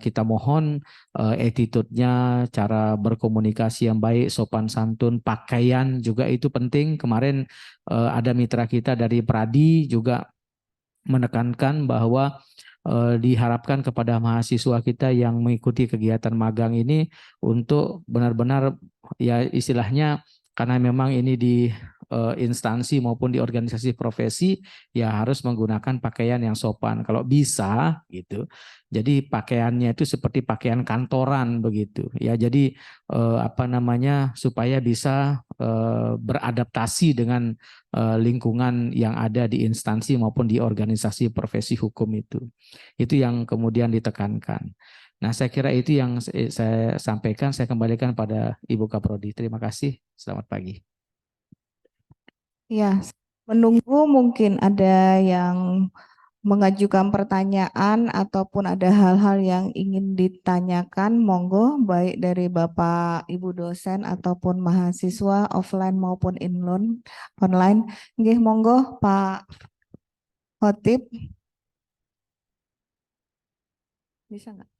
kita mohon attitude-nya, cara berkomunikasi yang baik, sopan santun, pakaian juga itu penting. Kemarin ada mitra kita dari Pradi juga menekankan bahwa diharapkan kepada mahasiswa kita yang mengikuti kegiatan magang ini untuk benar-benar ya istilahnya, karena memang ini di instansi maupun di organisasi profesi, ya harus menggunakan pakaian yang sopan kalau bisa gitu. Jadi pakaiannya itu seperti pakaian kantoran begitu ya. Jadi apa namanya, supaya bisa beradaptasi dengan lingkungan yang ada di instansi maupun di organisasi profesi hukum itu. Itu yang kemudian ditekankan. Nah, saya kira itu yang saya sampaikan. Saya kembalikan pada Ibu Kaprodi. Terima kasih. Selamat pagi. Ya, menunggu mungkin ada yang mengajukan pertanyaan ataupun ada hal-hal yang ingin ditanyakan, monggo baik dari Bapak Ibu dosen ataupun mahasiswa offline maupun online. Nggih, monggo Pak Khotib. Bisa nggak?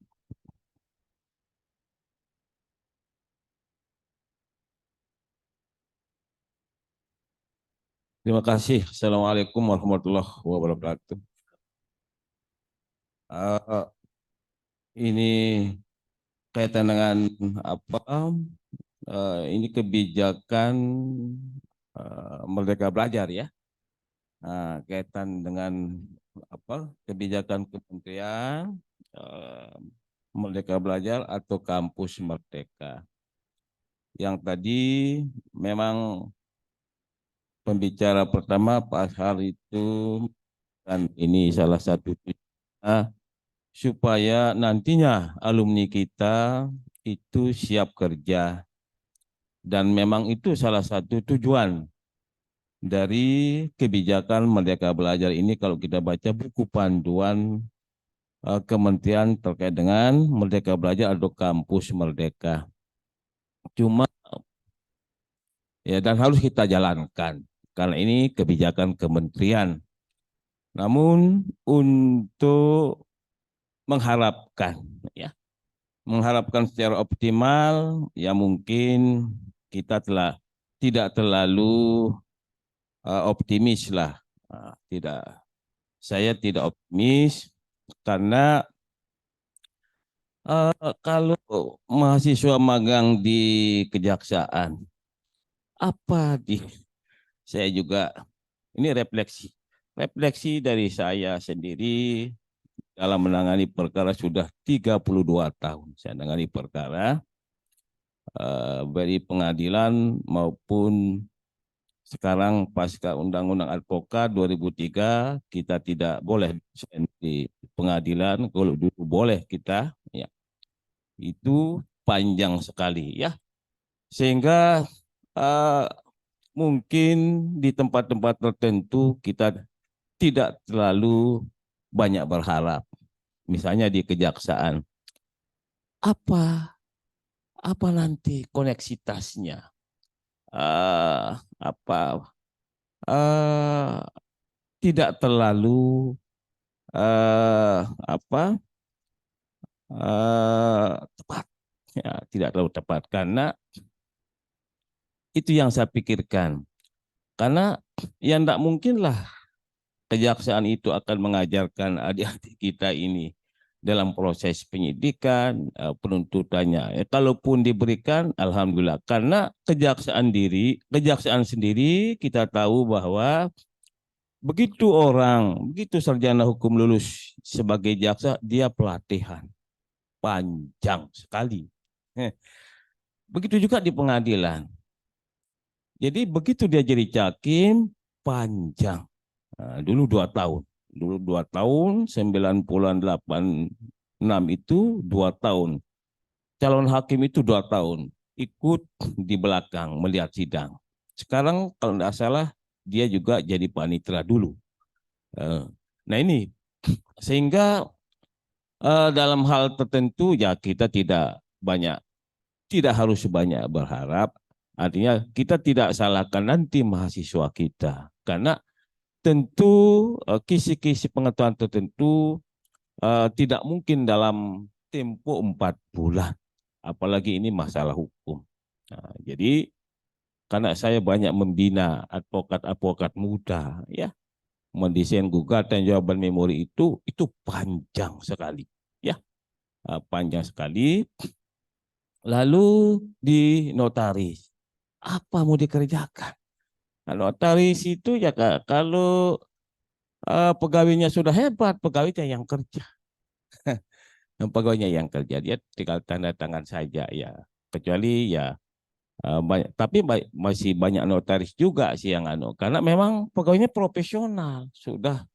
Terima kasih. Assalamualaikum warahmatullahi wabarakatuh. Ini kaitan dengan apa? Ini kebijakan Merdeka Belajar ya. Nah, kaitan dengan apa? Kebijakan Kementerian Merdeka Belajar atau Kampus Merdeka. Yang tadi memang pembicara pertama Pak Har itu, dan ini salah satu supaya nantinya alumni kita itu siap kerja. Dan memang itu salah satu tujuan dari kebijakan Merdeka Belajar ini kalau kita baca buku panduan kementerian terkait dengan Merdeka Belajar atau Kampus Merdeka. Cuma ya, dan harus kita jalankan karena ini kebijakan kementerian. Namun untuk mengharapkan ya, mengharapkan secara optimal ya, mungkin kita tidak terlalu optimis lah Saya tidak optimis karena kalau mahasiswa magang di kejaksaan, saya juga ini refleksi dari saya sendiri dalam menangani perkara sudah 32 tahun saya menangani perkara dari pengadilan maupun sekarang pasca Undang-Undang Advokat 2003 kita tidak boleh di pengadilan, kalau dulu boleh kita, ya itu panjang sekali ya, sehingga uh, mungkin di tempat-tempat tertentu kita tidak terlalu banyak berharap, misalnya di kejaksaan apa nanti koneksitasnya, apa tidak terlalu tepat, ya, tidak terlalu tepat karena itu yang saya pikirkan, karena yang tidak mungkinlah kejaksaan itu akan mengajarkan adik-adik kita ini dalam proses penyidikan, penuntutannya. Ya, kalaupun diberikan, alhamdulillah. Karena kejaksaan sendiri kita tahu bahwa begitu sarjana hukum lulus sebagai jaksa, dia pelatihan panjang sekali. Begitu juga di pengadilan. Jadi begitu dia jadi hakim, panjang. Dulu 2 tahun. Dulu 2 tahun, 98 itu 2 tahun. Calon hakim itu 2 tahun. Ikut di belakang melihat sidang. Sekarang kalau tidak salah dia juga jadi panitera dulu. Nah ini, sehingga dalam hal tertentu ya kita tidak harus banyak berharap. Artinya kita tidak salahkan nanti mahasiswa kita. Karena tentu kisi-kisi pengetahuan tertentu tidak mungkin dalam tempo 4 bulan. Apalagi ini masalah hukum. Nah, jadi karena saya banyak membina advokat-advokat muda, ya, mendesain gugatan jawaban memori itu panjang sekali, ya, panjang sekali. Lalu di notaris, apa mau dikerjakan? Nah, notaris itu ya kalau pegawainya sudah hebat, pegawainya yang kerja. Pegawainya yang kerja, dia tinggal tanda tangan saja ya. Kecuali ya banyak, tapi masih banyak notaris juga sih yang karena memang pegawainya profesional, sudah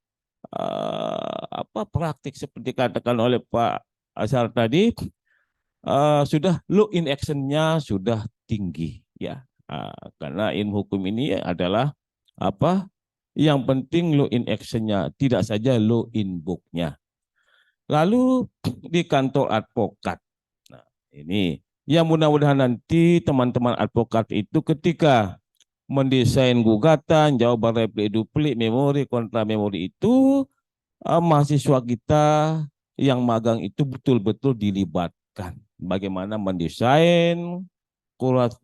praktik seperti katakan oleh Pak Azhar tadi, sudah law in action-nya sudah tinggi ya. Karena ilmu hukum ini adalah yang penting law in action-nya, tidak saja law in book-nya. Lalu di kantor advokat. Nah, ini yang mudah-mudahan nanti teman-teman advokat itu ketika mendesain gugatan, jawaban replik duplik, memori, kontra memori itu mahasiswa kita yang magang itu betul-betul dilibatkan. Bagaimana mendesain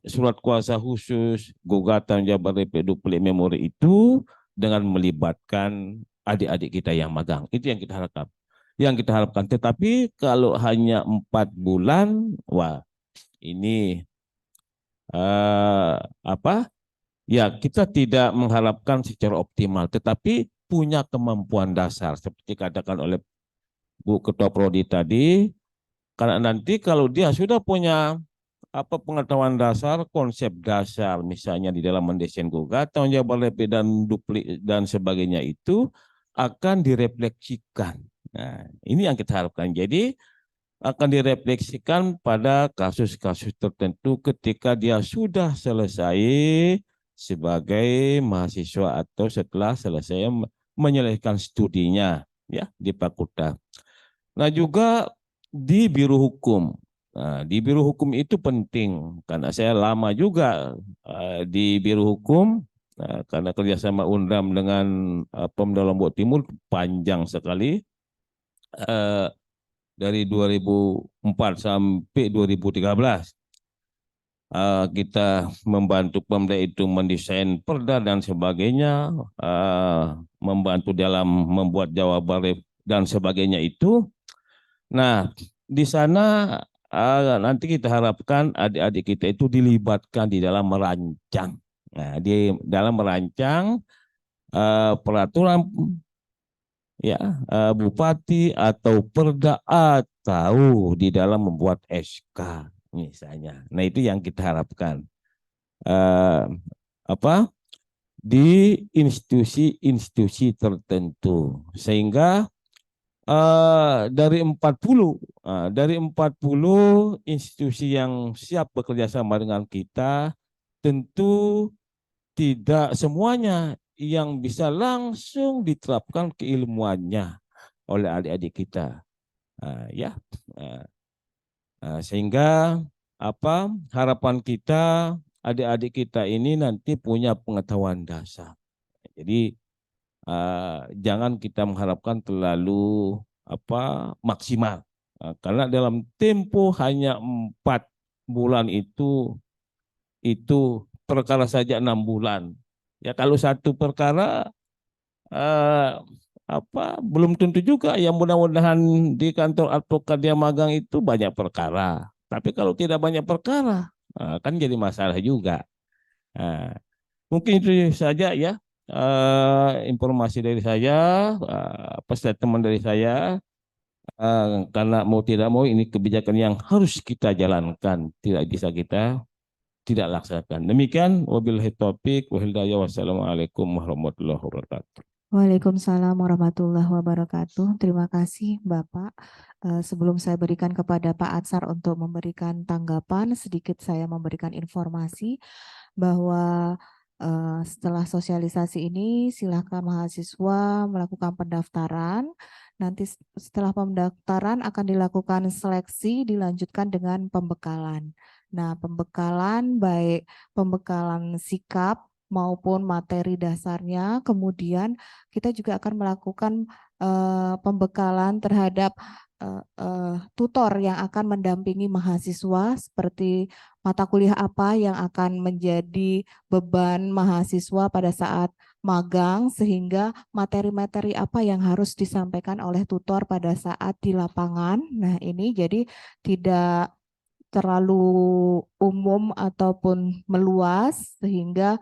surat kuasa khusus, gugatan, jawaban replik duplik, memori itu dengan melibatkan adik-adik kita yang magang. Itu yang kita harapkan. Tetapi kalau hanya 4 bulan, wah ini ya kita tidak mengharapkan secara optimal, tetapi punya kemampuan dasar seperti katakan oleh Bu Ketua Prodi tadi, karena nanti kalau dia sudah punya pengetahuan dasar, konsep dasar, misalnya di dalam mendesain gugatan, jawaban replik dan duplik dan sebagainya itu akan direfleksikan. Nah, ini yang kita harapkan. Jadi akan direfleksikan pada kasus-kasus tertentu ketika dia sudah selesai sebagai mahasiswa atau setelah selesai menyelesaikan studinya ya di fakultas. Nah, juga di biro hukum. Nah, di biro hukum itu penting karena saya lama juga di biro hukum, karena kerjasama Undam dengan Pemda Lombok Timur panjang sekali, dari 2004 sampai 2013. kita membantu Pemda itu mendesain perda dan sebagainya, membantu dalam membuat Jawaban dan sebagainya itu. Nah, di sana nanti kita harapkan adik-adik kita itu dilibatkan di dalam merancang. Nah, di dalam merancang peraturan ya bupati atau perda atau di dalam membuat SK misalnya. Nah, itu yang kita harapkan. Eh, apa di institusi-institusi tertentu sehingga dari 40 institusi yang siap bekerja sama dengan kita, tentu tidak semuanya yang bisa langsung diterapkan keilmuannya oleh adik-adik kita. Ya, sehingga harapan kita adik-adik kita ini nanti punya pengetahuan dasar. Jadi jangan kita mengharapkan terlalu maksimal. Karena dalam tempo hanya 4 bulan itu perkara saja 6 bulan. Ya kalau satu perkara eh, belum tentu juga. Yang mudah-mudahan di kantor advokat dia magang itu banyak perkara. Tapi kalau tidak banyak perkara, kan jadi masalah juga. Nah, mungkin itu saja ya informasi dari saya, statement dari saya. Karena mau tidak mau ini kebijakan yang harus kita jalankan, tidak bisa kita tidak laksanakan. Demikian wabillahi taufik wa hidayah. Wassalamualaikum warahmatullahi wabarakatuh. Waalaikumsalam warahmatullahi wabarakatuh. Terima kasih Bapak. Sebelum saya berikan kepada Pak Atsar untuk memberikan tanggapan, sedikit saya memberikan informasi bahwa setelah sosialisasi ini silakan mahasiswa melakukan pendaftaran. Nanti setelah pendaftaran akan dilakukan seleksi, dilanjutkan dengan pembekalan. Nah, pembekalan baik pembekalan sikap maupun materi dasarnya, kemudian kita juga akan melakukan pembekalan terhadap tutor yang akan mendampingi mahasiswa, seperti mata kuliah apa yang akan menjadi beban mahasiswa pada saat magang, sehingga materi-materi apa yang harus disampaikan oleh tutor pada saat di lapangan. Nah, ini jadi tidak terlalu umum ataupun meluas sehingga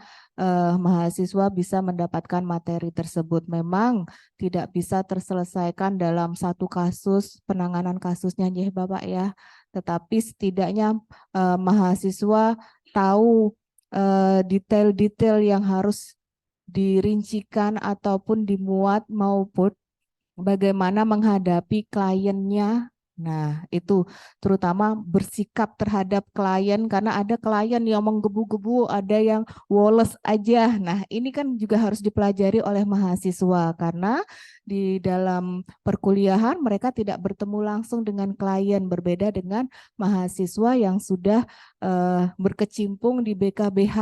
mahasiswa bisa mendapatkan materi tersebut. Memang tidak bisa terselesaikan dalam satu kasus, penanganan kasusnya ya Bapak ya, tetapi setidaknya mahasiswa tahu detail-detail yang harus dirincikan ataupun dimuat maupun bagaimana menghadapi kliennya. Nah, itu terutama bersikap terhadap klien, karena ada klien yang menggebu-gebu, ada yang woles aja. Nah, ini kan juga harus dipelajari oleh mahasiswa, karena di dalam perkuliahan mereka tidak bertemu langsung dengan klien, berbeda dengan mahasiswa yang sudah berkecimpung di BKBH.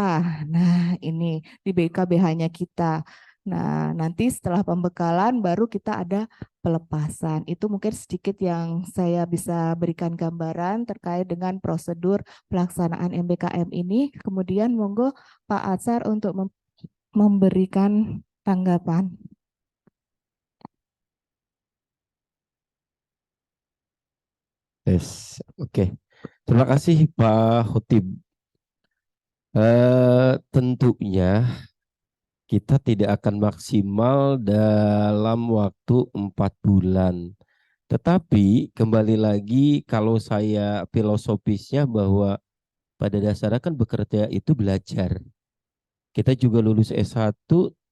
Nah, ini di BKBH-nya kita. Nah, nanti setelah pembekalan baru kita ada pelepasan. Itu mungkin sedikit yang saya bisa berikan gambaran terkait dengan prosedur pelaksanaan MBKM ini. Kemudian monggo Pak Atsar untuk memberikan tanggapan. Yes, oke. Terima kasih Pak Khotib. Tentunya kita tidak akan maksimal dalam waktu 4 bulan. Tetapi kembali lagi kalau saya filosofisnya bahwa pada dasarnya kan bekerja itu belajar. Kita juga lulus S1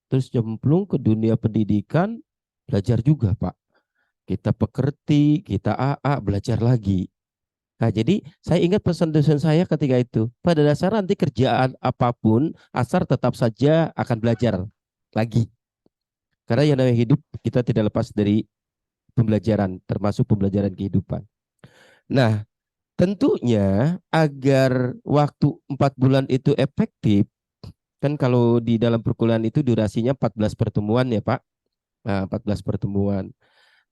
terus cemplung ke dunia pendidikan, belajar juga Pak. Kita pekerti, kita AA, belajar lagi. Nah, jadi saya ingat pesan dosen saya ketika itu. Pada dasarnya nanti kerjaan apapun, Asar tetap saja akan belajar lagi. Karena yang namanya hidup, kita tidak lepas dari pembelajaran, termasuk pembelajaran kehidupan. Nah, tentunya agar waktu 4 bulan itu efektif, kan kalau di dalam perkuliahan itu durasinya 14 pertemuan ya Pak. Nah, 14 pertemuan.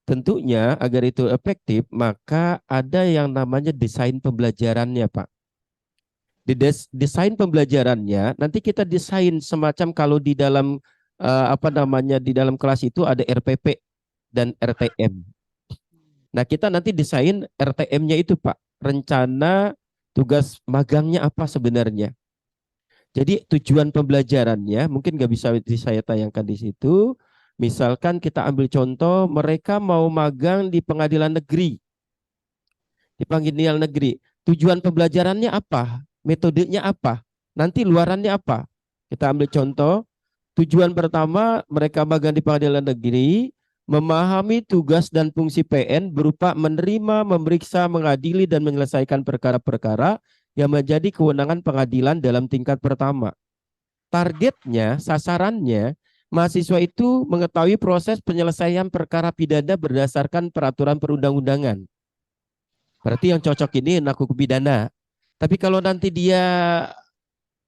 Tentunya agar itu efektif, maka ada yang namanya desain pembelajarannya, Pak. Desain pembelajarannya nanti kita desain semacam kalau di dalam di dalam kelas itu ada RPP dan RTM. Nah, kita nanti desain RTM-nya itu, Pak. Rencana tugas magangnya apa sebenarnya. Jadi tujuan pembelajarannya mungkin nggak bisa saya tayangkan di situ. Misalkan kita ambil contoh mereka mau magang di pengadilan negeri. Di pengadilan negeri. Tujuan pembelajarannya apa? Metodenya apa? Nanti luarannya apa? Kita ambil contoh. Tujuan pertama mereka magang di pengadilan negeri, memahami tugas dan fungsi PN berupa menerima, memeriksa, mengadili, dan menyelesaikan perkara-perkara yang menjadi kewenangan pengadilan dalam tingkat pertama. Targetnya, sasarannya, mahasiswa itu mengetahui proses penyelesaian perkara pidana berdasarkan peraturan perundang-undangan. Berarti yang cocok ini anak hukum pidana. Tapi kalau nanti dia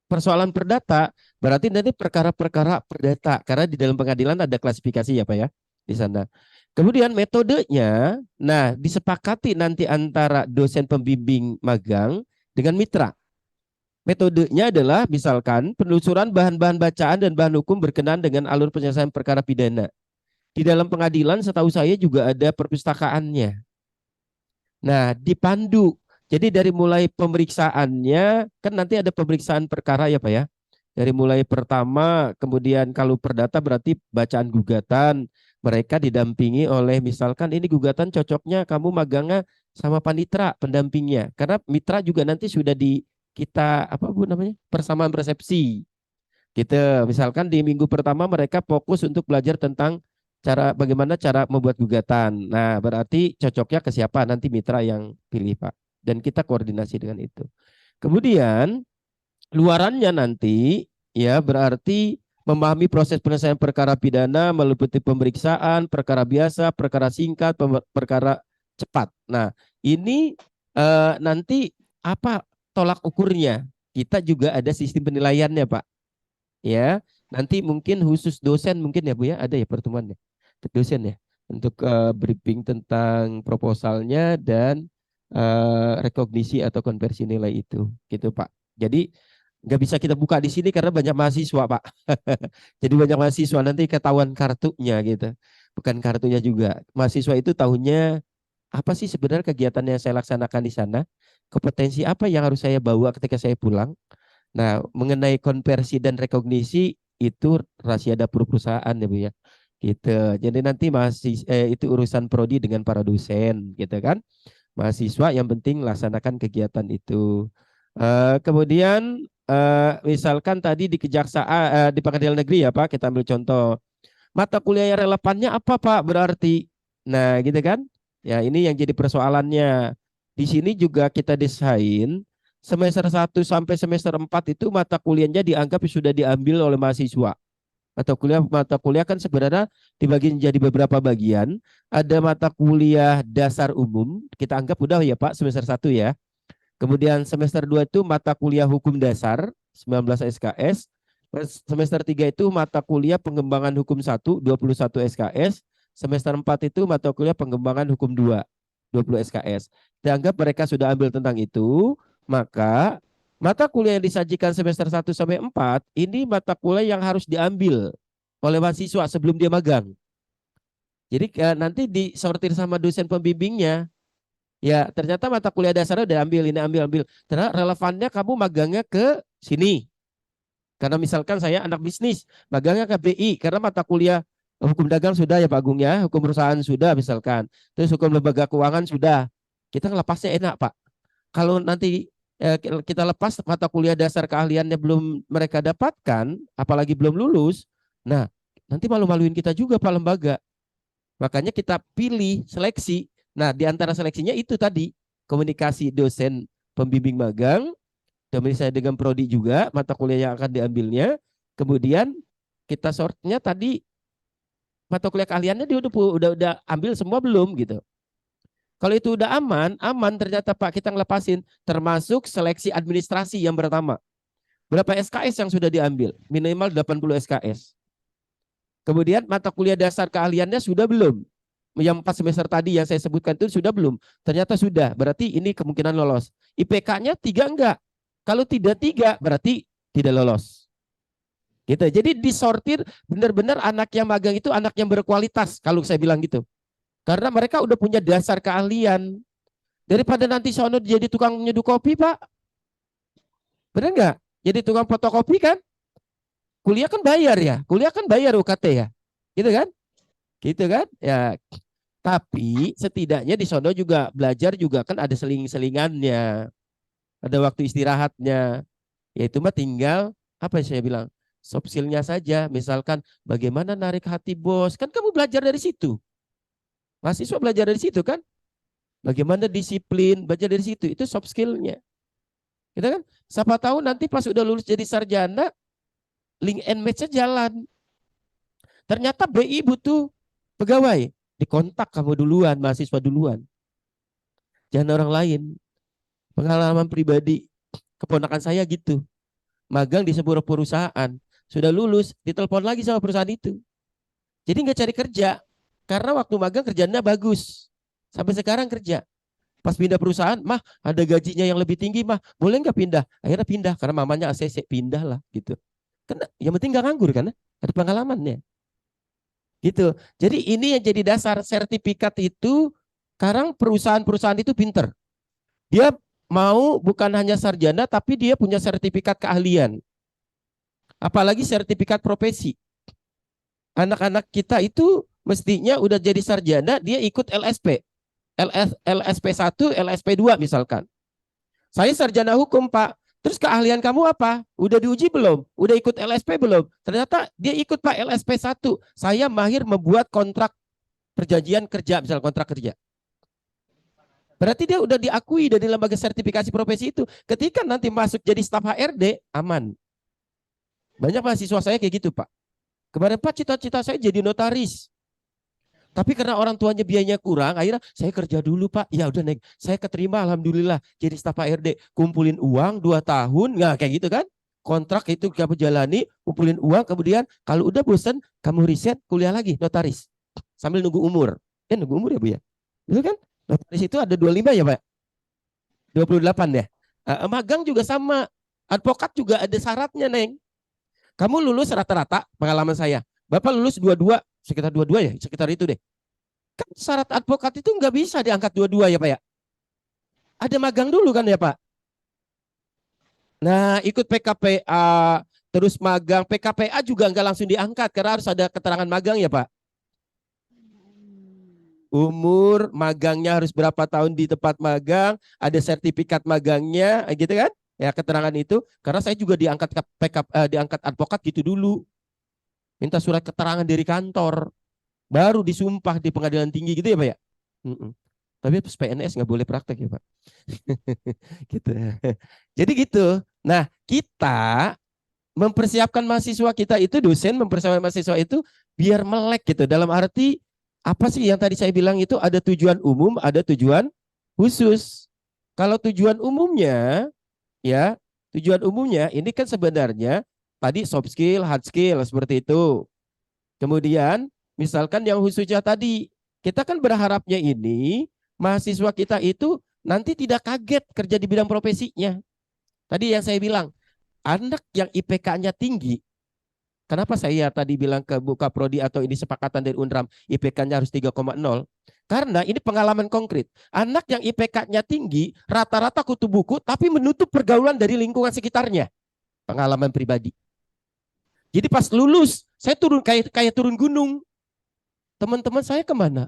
persoalan perdata, berarti nanti perkara-perkara perdata. Karena di dalam pengadilan ada klasifikasi ya Pak ya, di sana. Kemudian metodenya, nah disepakati nanti antara dosen pembimbing magang dengan mitra. Metodenya adalah misalkan penelusuran bahan-bahan bacaan dan bahan hukum berkenaan dengan alur penyelesaian perkara pidana. Di dalam pengadilan setahu saya juga ada perpustakaannya. Nah, dipandu. Jadi dari mulai pemeriksaannya, kan nanti ada pemeriksaan perkara ya Pak ya. Dari mulai pertama, kemudian kalau perdata berarti bacaan gugatan, mereka didampingi oleh misalkan ini gugatan cocoknya kamu magangnya sama panitra pendampingnya. Karena mitra juga nanti sudah di kita apa Bu namanya? Persamaan persepsi. Gitu. Misalkan di minggu pertama mereka fokus untuk belajar tentang bagaimana cara membuat gugatan. Nah, berarti cocoknya ke siapa nanti mitra yang pilih Pak. Dan kita koordinasi dengan itu. Kemudian luarannya nanti ya berarti memahami proses penyelesaian perkara pidana meliputi pemeriksaan, perkara biasa, perkara singkat, perkara cepat. Nah, ini nanti apa tolak ukurnya? Kita juga ada sistem penilaiannya, Pak. Ya, nanti mungkin khusus dosen mungkin ya Bu ya, ada ya pertemuannya. Dosen ya untuk briefing tentang proposalnya dan rekognisi atau konversi nilai itu, gitu Pak. Jadi nggak bisa kita buka di sini karena banyak mahasiswa Pak. Jadi banyak mahasiswa nanti ketahuan kartunya gitu. Bukan kartunya juga. Mahasiswa itu tahunya apa sih sebenarnya kegiatan yang saya laksanakan di sana? Kompetensi apa yang harus saya bawa ketika saya pulang? Nah, mengenai konversi dan rekognisi itu rahasia dapur perusahaan ya Bu ya. Gitu. Jadi nanti itu urusan prodi dengan para dosen gitu kan. Mahasiswa yang penting laksanakan kegiatan itu. Kemudian misalkan tadi di kejaksaan di pengadilan negeri ya Pak, kita ambil contoh. Mata kuliah yang relevannya apa Pak berarti? Nah, gitu kan? Ya, ini yang jadi persoalannya. Di sini juga kita desain semester 1 sampai semester 4 itu mata kuliahnya dianggap sudah diambil oleh mahasiswa. Mata kuliah kan sebenarnya dibagi menjadi beberapa bagian. Ada mata kuliah dasar umum, kita anggap udah ya Pak semester 1 ya. Kemudian semester 2 itu mata kuliah hukum dasar 19 SKS. Semester 3 itu mata kuliah pengembangan hukum 1 21 SKS. Semester 4 itu mata kuliah pengembangan hukum 2 20 SKS. Dianggap mereka sudah ambil tentang itu, maka mata kuliah yang disajikan semester 1 sampai 4 ini mata kuliah yang harus diambil oleh mahasiswa sebelum dia magang. Jadi nanti disortir sama dosen pembimbingnya. Ya, ternyata mata kuliah dasarnya udah ambil, ini ambil. Ternyata relevannya kamu magangnya ke sini. Karena misalkan saya anak bisnis, magangnya ke BI karena mata kuliah hukum dagang sudah ya Pak Agung ya, hukum perusahaan sudah misalkan. Terus hukum lembaga keuangan sudah. Kita ngelepasnya enak Pak. Kalau nanti kita lepas mata kuliah dasar keahliannya belum mereka dapatkan, apalagi belum lulus, nah nanti malu-maluin kita juga Pak lembaga. Makanya kita pilih seleksi. Nah di antara seleksinya itu tadi komunikasi dosen pembimbing magang, dominasi saya dengan prodi juga mata kuliah yang akan diambilnya. Kemudian kita sortnya tadi mata kuliah keahliannya dia udah ambil semua belum gitu. Kalau itu udah aman ternyata Pak kita ngelepasin termasuk seleksi administrasi yang pertama. Berapa SKS yang sudah diambil? Minimal 80 SKS. Kemudian mata kuliah dasar keahliannya sudah belum? Yang 4 semester tadi yang saya sebutkan itu sudah belum? Ternyata sudah. Berarti ini kemungkinan lolos. IPK-nya 3 enggak? Kalau tidak 3 berarti tidak lolos. Gitu. Jadi disortir benar-benar anak yang magang itu anak yang berkualitas kalau saya bilang gitu. Karena mereka udah punya dasar keahlian. Daripada nanti sono jadi tukang nyeduh kopi, Pak. Benar nggak? Jadi tukang fotokopi kan? Kuliah kan bayar ya. Kuliah kan bayar UKT ya. Gitu kan? Gitu kan? Ya. Tapi setidaknya di sono juga belajar juga kan ada seling-selingannya. Ada waktu istirahatnya. Yaitu mah tinggal apa yang saya bilang? Soft skill-nya saja. Misalkan bagaimana narik hati bos. Kan kamu belajar dari situ. Mahasiswa belajar dari situ kan? Bagaimana disiplin, belajar dari situ. Itu soft skill-nya. Gitu kan? Siapa tahu nanti pas udah lulus jadi sarjana, link and match-nya jalan. Ternyata BI butuh pegawai. Dikontak kamu duluan, mahasiswa duluan. Jangan orang lain. Pengalaman pribadi. Keponakan saya gitu. Magang di sebuah perusahaan. Sudah lulus, ditelepon lagi sama perusahaan itu. Jadi nggak cari kerja. Karena waktu magang kerjanya bagus. Sampai sekarang kerja. Pas pindah perusahaan, mah ada gajinya yang lebih tinggi, mah boleh nggak pindah? Akhirnya pindah karena mamanya ACC, pindah lah gitu. Karena yang penting nggak nganggur kan, ada pengalamannya. Gitu. Jadi ini yang jadi dasar sertifikat itu. Sekarang perusahaan-perusahaan itu pinter. Dia mau bukan hanya sarjana, tapi dia punya sertifikat keahlian. Apalagi sertifikat profesi. Anak-anak kita itu mestinya udah jadi sarjana, dia ikut LSP. LSP 1, LSP 2 misalkan. Saya sarjana hukum, Pak. Terus keahlian kamu apa? Udah diuji belum? Udah ikut LSP belum? Ternyata dia ikut, Pak, LSP 1. Saya mahir membuat kontrak perjanjian kerja, misal kontrak kerja. Berarti dia udah diakui dari lembaga sertifikasi profesi itu. Ketika nanti masuk jadi staf HRD, aman. Banyak mahasiswa saya kayak gitu, Pak. Kemarin, Pak, cita-cita saya jadi notaris. Tapi karena orang tuanya biayanya kurang, akhirnya saya kerja dulu, Pak. Ya udah, Neng, saya keterima alhamdulillah jadi staf HRD. Kumpulin uang 2 tahun, nggak kayak gitu kan? Kontrak itu kamu jalani, kumpulin uang, kemudian kalau udah bosan, kamu riset, kuliah lagi notaris. Sambil nunggu umur. Nunggu umur ya, Bu ya. Itu kan? Notaris itu ada 25 ya, Pak? 28 ya. Magang juga sama. Advokat juga ada syaratnya, Neng. Kamu lulus rata-rata, pengalaman saya. Bapak lulus 22, sekitar 22 ya, sekitar itu deh. Kan syarat advokat itu nggak bisa diangkat 22 ya, Pak ya. Ada magang dulu kan ya, Pak. Nah, ikut PKPA, terus magang. PKPA juga nggak langsung diangkat karena harus ada keterangan magang ya, Pak. Umur magangnya harus berapa tahun di tempat magang, ada sertifikat magangnya, gitu kan? Ya, keterangan itu. Karena saya juga diangkat diangkat advokat gitu dulu. Minta surat keterangan dari kantor, baru disumpah di pengadilan tinggi gitu ya, Pak ya. Tapi PNS nggak boleh praktek ya, Pak. Gitu. Jadi gitu. Nah, kita mempersiapkan mahasiswa kita itu, dosen mempersiapkan mahasiswa itu biar melek gitu. Dalam arti apa sih yang tadi saya bilang itu, ada tujuan umum, ada tujuan khusus. Kalau tujuan umumnya ya, tujuan umumnya ini kan sebenarnya tadi soft skill, hard skill seperti itu. Kemudian misalkan yang khususnya tadi, kita kan berharapnya ini mahasiswa kita itu nanti tidak kaget kerja di bidang profesinya. Tadi yang saya bilang, anak yang IPK-nya tinggi, kenapa saya tadi bilang ke Bu Kaprodi atau ini sepakatan dari UNRAM, IPK-nya harus 3,0? Karena ini pengalaman konkret. Anak yang IPK-nya tinggi, rata-rata kutu buku, tapi menutup pergaulan dari lingkungan sekitarnya. Pengalaman pribadi. Jadi pas lulus, saya turun kayak turun gunung. Teman-teman saya kemana?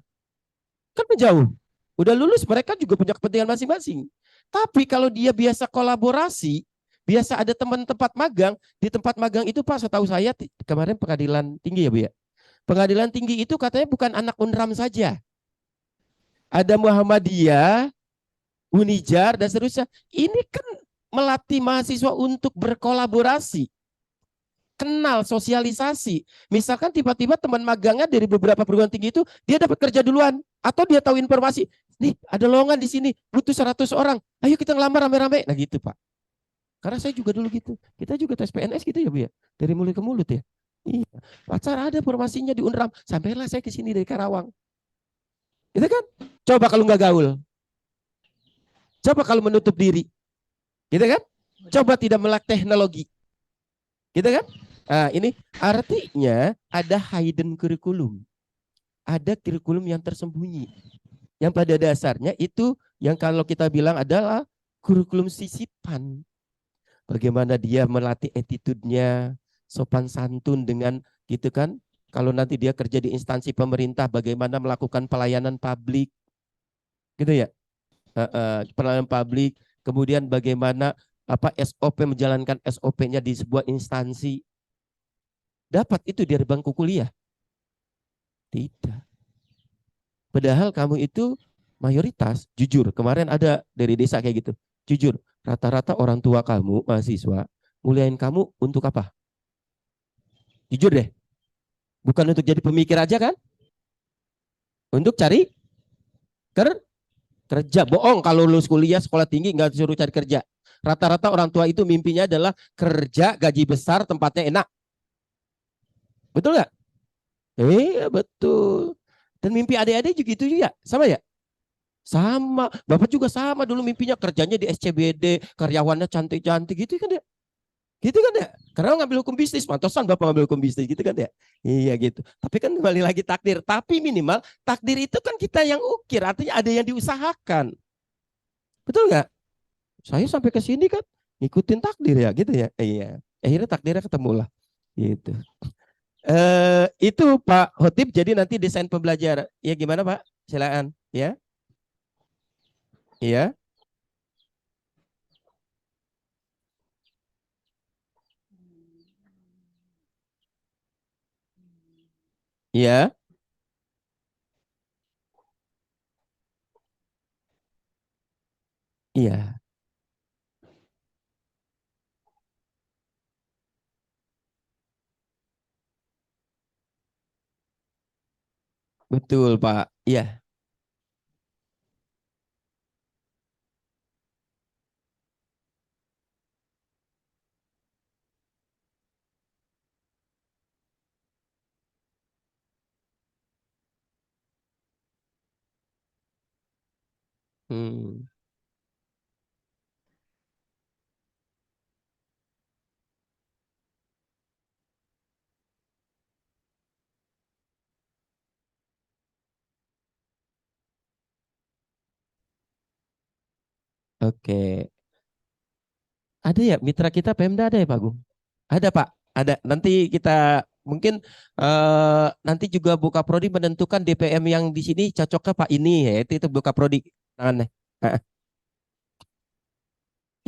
Kan menjauh. Udah lulus, mereka juga punya kepentingan masing-masing. Tapi kalau dia biasa kolaborasi, biasa ada teman tempat magang, di tempat magang itu, Pak, setahu saya kemarin pengadilan tinggi ya, Bu ya. Pengadilan tinggi itu katanya bukan anak UNRAM saja. Ada Muhammadiyah, Unijar, dan seterusnya. Ini kan melatih mahasiswa untuk berkolaborasi. Kenal, sosialisasi. Misalkan tiba-tiba teman magangnya dari beberapa perguruan tinggi itu, dia dapat kerja duluan. Atau dia tahu informasi, nih ada lowongan di sini, butuh 100 orang. Ayo kita ngelamar rame-rame. Nah gitu, Pak. Karena saya juga dulu gitu. Kita juga tes PNS gitu ya, Bu ya. Dari mulut ke mulut ya. Iya. Pacar ada formasinya di UNRAM. Sampailah saya ke sini dari Karawang. Gitu kan? Coba kalau nggak gaul. Coba kalau menutup diri. Gitu kan? coba tidak melek teknologi. Gitu kan? Nah, ini artinya ada hidden curriculum. Ada kurikulum yang tersembunyi. Yang pada dasarnya itu yang kalau kita bilang adalah kurikulum sisipan. Bagaimana dia melatih attitude-nya, sopan santun dengan gitu kan. Kalau nanti dia kerja di instansi pemerintah, bagaimana melakukan pelayanan publik. Gitu ya. Pelayanan publik, kemudian bagaimana SOP menjalankan SOP-nya di sebuah instansi. Dapat itu dari bangku kuliah? Tidak. Padahal kamu itu mayoritas, jujur, kemarin ada dari desa kayak gitu. Jujur, rata-rata orang tua kamu, mahasiswa, muliain kamu untuk apa? Jujur deh. Bukan untuk jadi pemikir aja kan? Untuk cari kerja. Bohong kalau lulus kuliah, sekolah tinggi, nggak disuruh cari kerja. Rata-rata orang tua itu mimpinya adalah kerja, gaji besar, tempatnya enak. Betul nggak? Betul. Dan mimpi adik-adik juga itu juga, sama ya? Sama, Bapak juga sama dulu mimpinya kerjanya di SCBD, karyawannya cantik-cantik gitu kan ya. Gitu kan ya. Karena ngambil hukum bisnis, pantesan Bapak ngambil hukum bisnis gitu kan ya. Iya gitu. Tapi kan kembali lagi takdir. Tapi minimal takdir itu kan kita yang ukir, artinya ada yang diusahakan. Betul nggak? Saya sampai ke sini kan ngikutin takdir ya gitu ya. Iya. Akhirnya takdirnya ketemu lah. Gitu. Itu Pak Hotip, jadi nanti desain pembelajaran. Ya gimana Pak? Silakan ya. Iya. Iya. Iya. Betul Pak. Iya. Hmm. Oke. Ada ya mitra kita Pemda ada ya Pak Gung? Ada Pak. Ada. Nanti kita mungkin nanti juga Buka Prodi menentukan DPM yang di sini cocoknya Pak ini ya. Itu Buka Prodi tangannya.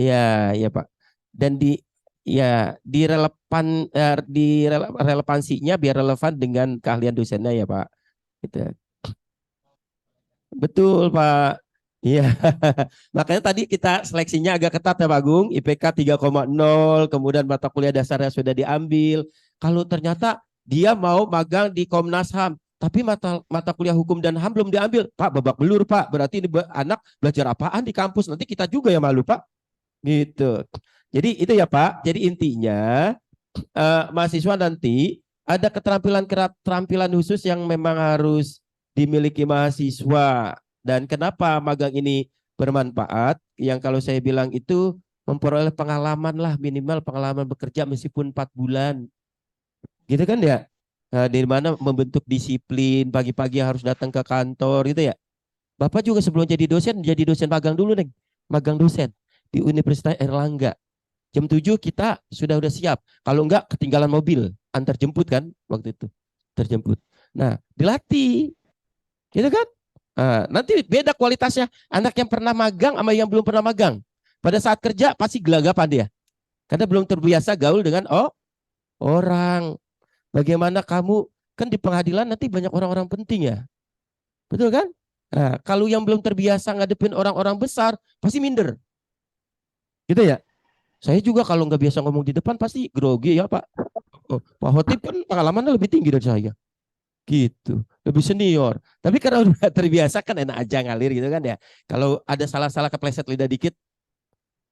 Iya, iya Pak. Dan ya di relevansinya biar relevan dengan keahlian dosennya ya Pak. Gitu. Betul Pak. Iya. Makanya tadi kita seleksinya agak ketat ya Pak Gung. IPK 3,0, kemudian mata kuliah dasarnya sudah diambil. Kalau ternyata dia mau magang di Komnas HAM, tapi mata kuliah hukum dan HAM belum diambil. Pak, babak belur Pak. Berarti ini anak belajar apaan di kampus? Nanti kita juga yang malu Pak. Gitu. Jadi itu ya Pak. Jadi intinya mahasiswa nanti ada keterampilan khusus yang memang harus dimiliki mahasiswa. Dan kenapa magang ini bermanfaat? Yang kalau saya bilang itu memperoleh pengalaman lah, minimal pengalaman bekerja meskipun 4 bulan. Gitu kan ya? Di mana membentuk disiplin, pagi-pagi harus datang ke kantor gitu ya. Bapak juga sebelum jadi dosen magang dulu nih. Magang dosen di Universitas Erlangga. Jam 7 kita sudah siap. Kalau enggak ketinggalan mobil, antar jemput kan waktu itu. Terjemput. Nah, dilatih. Gitu kan? Nanti beda kualitasnya anak yang pernah magang sama yang belum pernah magang. Pada saat kerja pasti gelagapan dia. Karena belum terbiasa gaul dengan orang. Bagaimana kamu kan di pengadilan nanti banyak orang-orang penting ya. Betul kan? Nah, kalau yang belum terbiasa ngadepin orang-orang besar pasti minder. Gitu ya. Saya juga kalau nggak biasa ngomong di depan pasti grogi ya Pak. Pak Hotip kan pengalamannya lebih tinggi dari saya. Gitu, lebih senior. Tapi karena udah terbiasa kan enak aja ngalir gitu kan ya. Kalau ada salah-salah kepleset lidah dikit,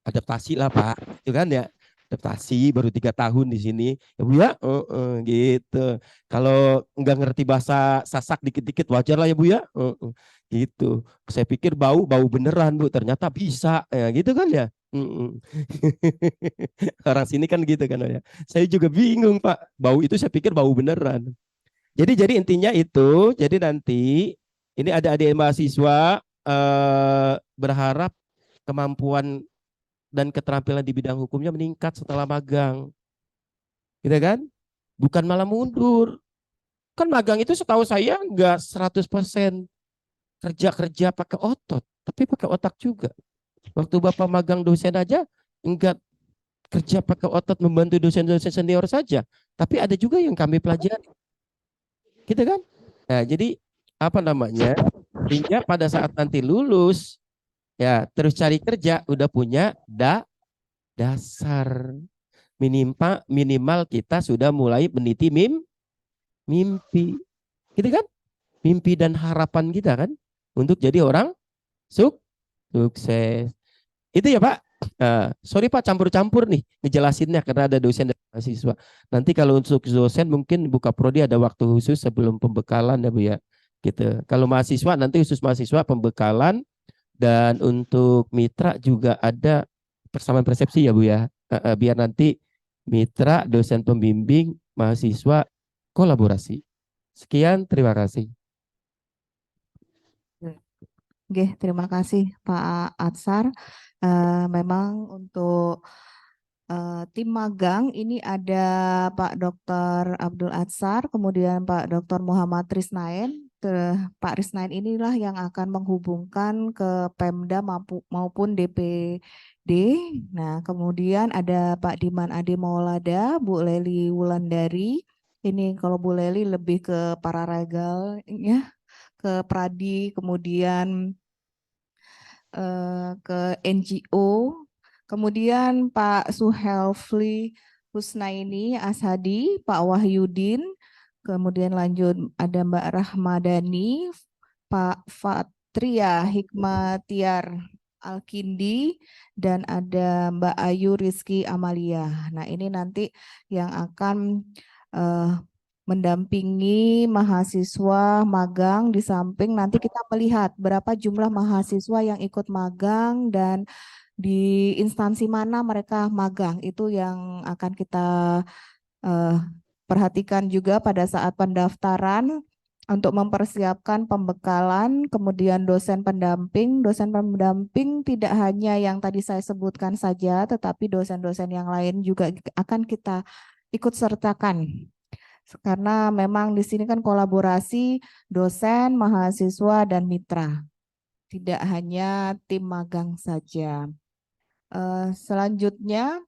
adaptasi lah Pak. Itu kan ya. Adaptasi baru 3 tahun di sini. Ya Bu ya, gitu. Kalau nggak ngerti bahasa Sasak dikit-dikit wajar lah ya Bu ya. Gitu. Saya pikir bau beneran Bu, ternyata bisa. Ya gitu kan ya. Mm-mm. Orang sini kan gitu kan ya. Saya juga bingung Pak. Bau itu saya pikir bau beneran. Jadi intinya itu. Jadi nanti ini ada adik mahasiswa berharap kemampuan dan keterampilan di bidang hukumnya meningkat setelah magang. Gitu kan? Bukan malah mundur. Kan magang itu setahu saya enggak 100% kerja pakai otot, tapi pakai otak juga. Waktu Bapak magang dosen aja enggak kerja pakai otot membantu dosen-dosen senior saja, tapi ada juga yang kami pelajari. Gitu kan? Nah, jadi apa namanya? Sehingga pada saat nanti lulus ya terus cari kerja udah punya dasar minimal kita sudah mulai meniti mimpi. Gitu kan? Mimpi dan harapan kita kan untuk jadi orang sukses. Itu ya Pak. Sorry Pak campur-campur nih ngejelasinnya karena ada dosen dan mahasiswa. Nanti kalau untuk dosen mungkin buka prodi ada waktu khusus sebelum pembekalan ya Bu ya. Gitu. Kalau mahasiswa nanti khusus mahasiswa pembekalan dan untuk mitra juga ada persamaan persepsi ya Bu ya. Biar nanti mitra, dosen pembimbing, mahasiswa kolaborasi. Sekian, terima kasih. Oke, terima kasih Pak Atsar. Memang untuk tim magang ini ada Pak Dr. Abdul Atsar, kemudian Pak Dr. Muhammad Risnain. Pak Risnain inilah yang akan menghubungkan ke Pemda maupun DPD. Nah, kemudian ada Pak Diman Ade Maulada, Bu Leli Wulandari. Ini kalau Bu Leli lebih ke paralegal ya, ke Pradi, kemudian ke NGO, kemudian Pak Suhelfli Husnaini Ashadi, Pak Wahyudin, kemudian lanjut ada Mbak Rahmadani, Pak Fatria Hikmatiar Alkindi, dan ada Mbak Ayu Rizky Amalia. Nah ini nanti yang akan mendampingi mahasiswa magang, di samping nanti kita melihat berapa jumlah mahasiswa yang ikut magang dan di instansi mana mereka magang. Itu yang akan kita perhatikan juga pada saat pendaftaran untuk mempersiapkan pembekalan, kemudian dosen pendamping. Dosen pendamping tidak hanya yang tadi saya sebutkan saja, tetapi dosen-dosen yang lain juga akan kita ikut sertakan. Karena memang di sini kan kolaborasi dosen, mahasiswa, dan mitra. Tidak hanya tim magang saja. Selanjutnya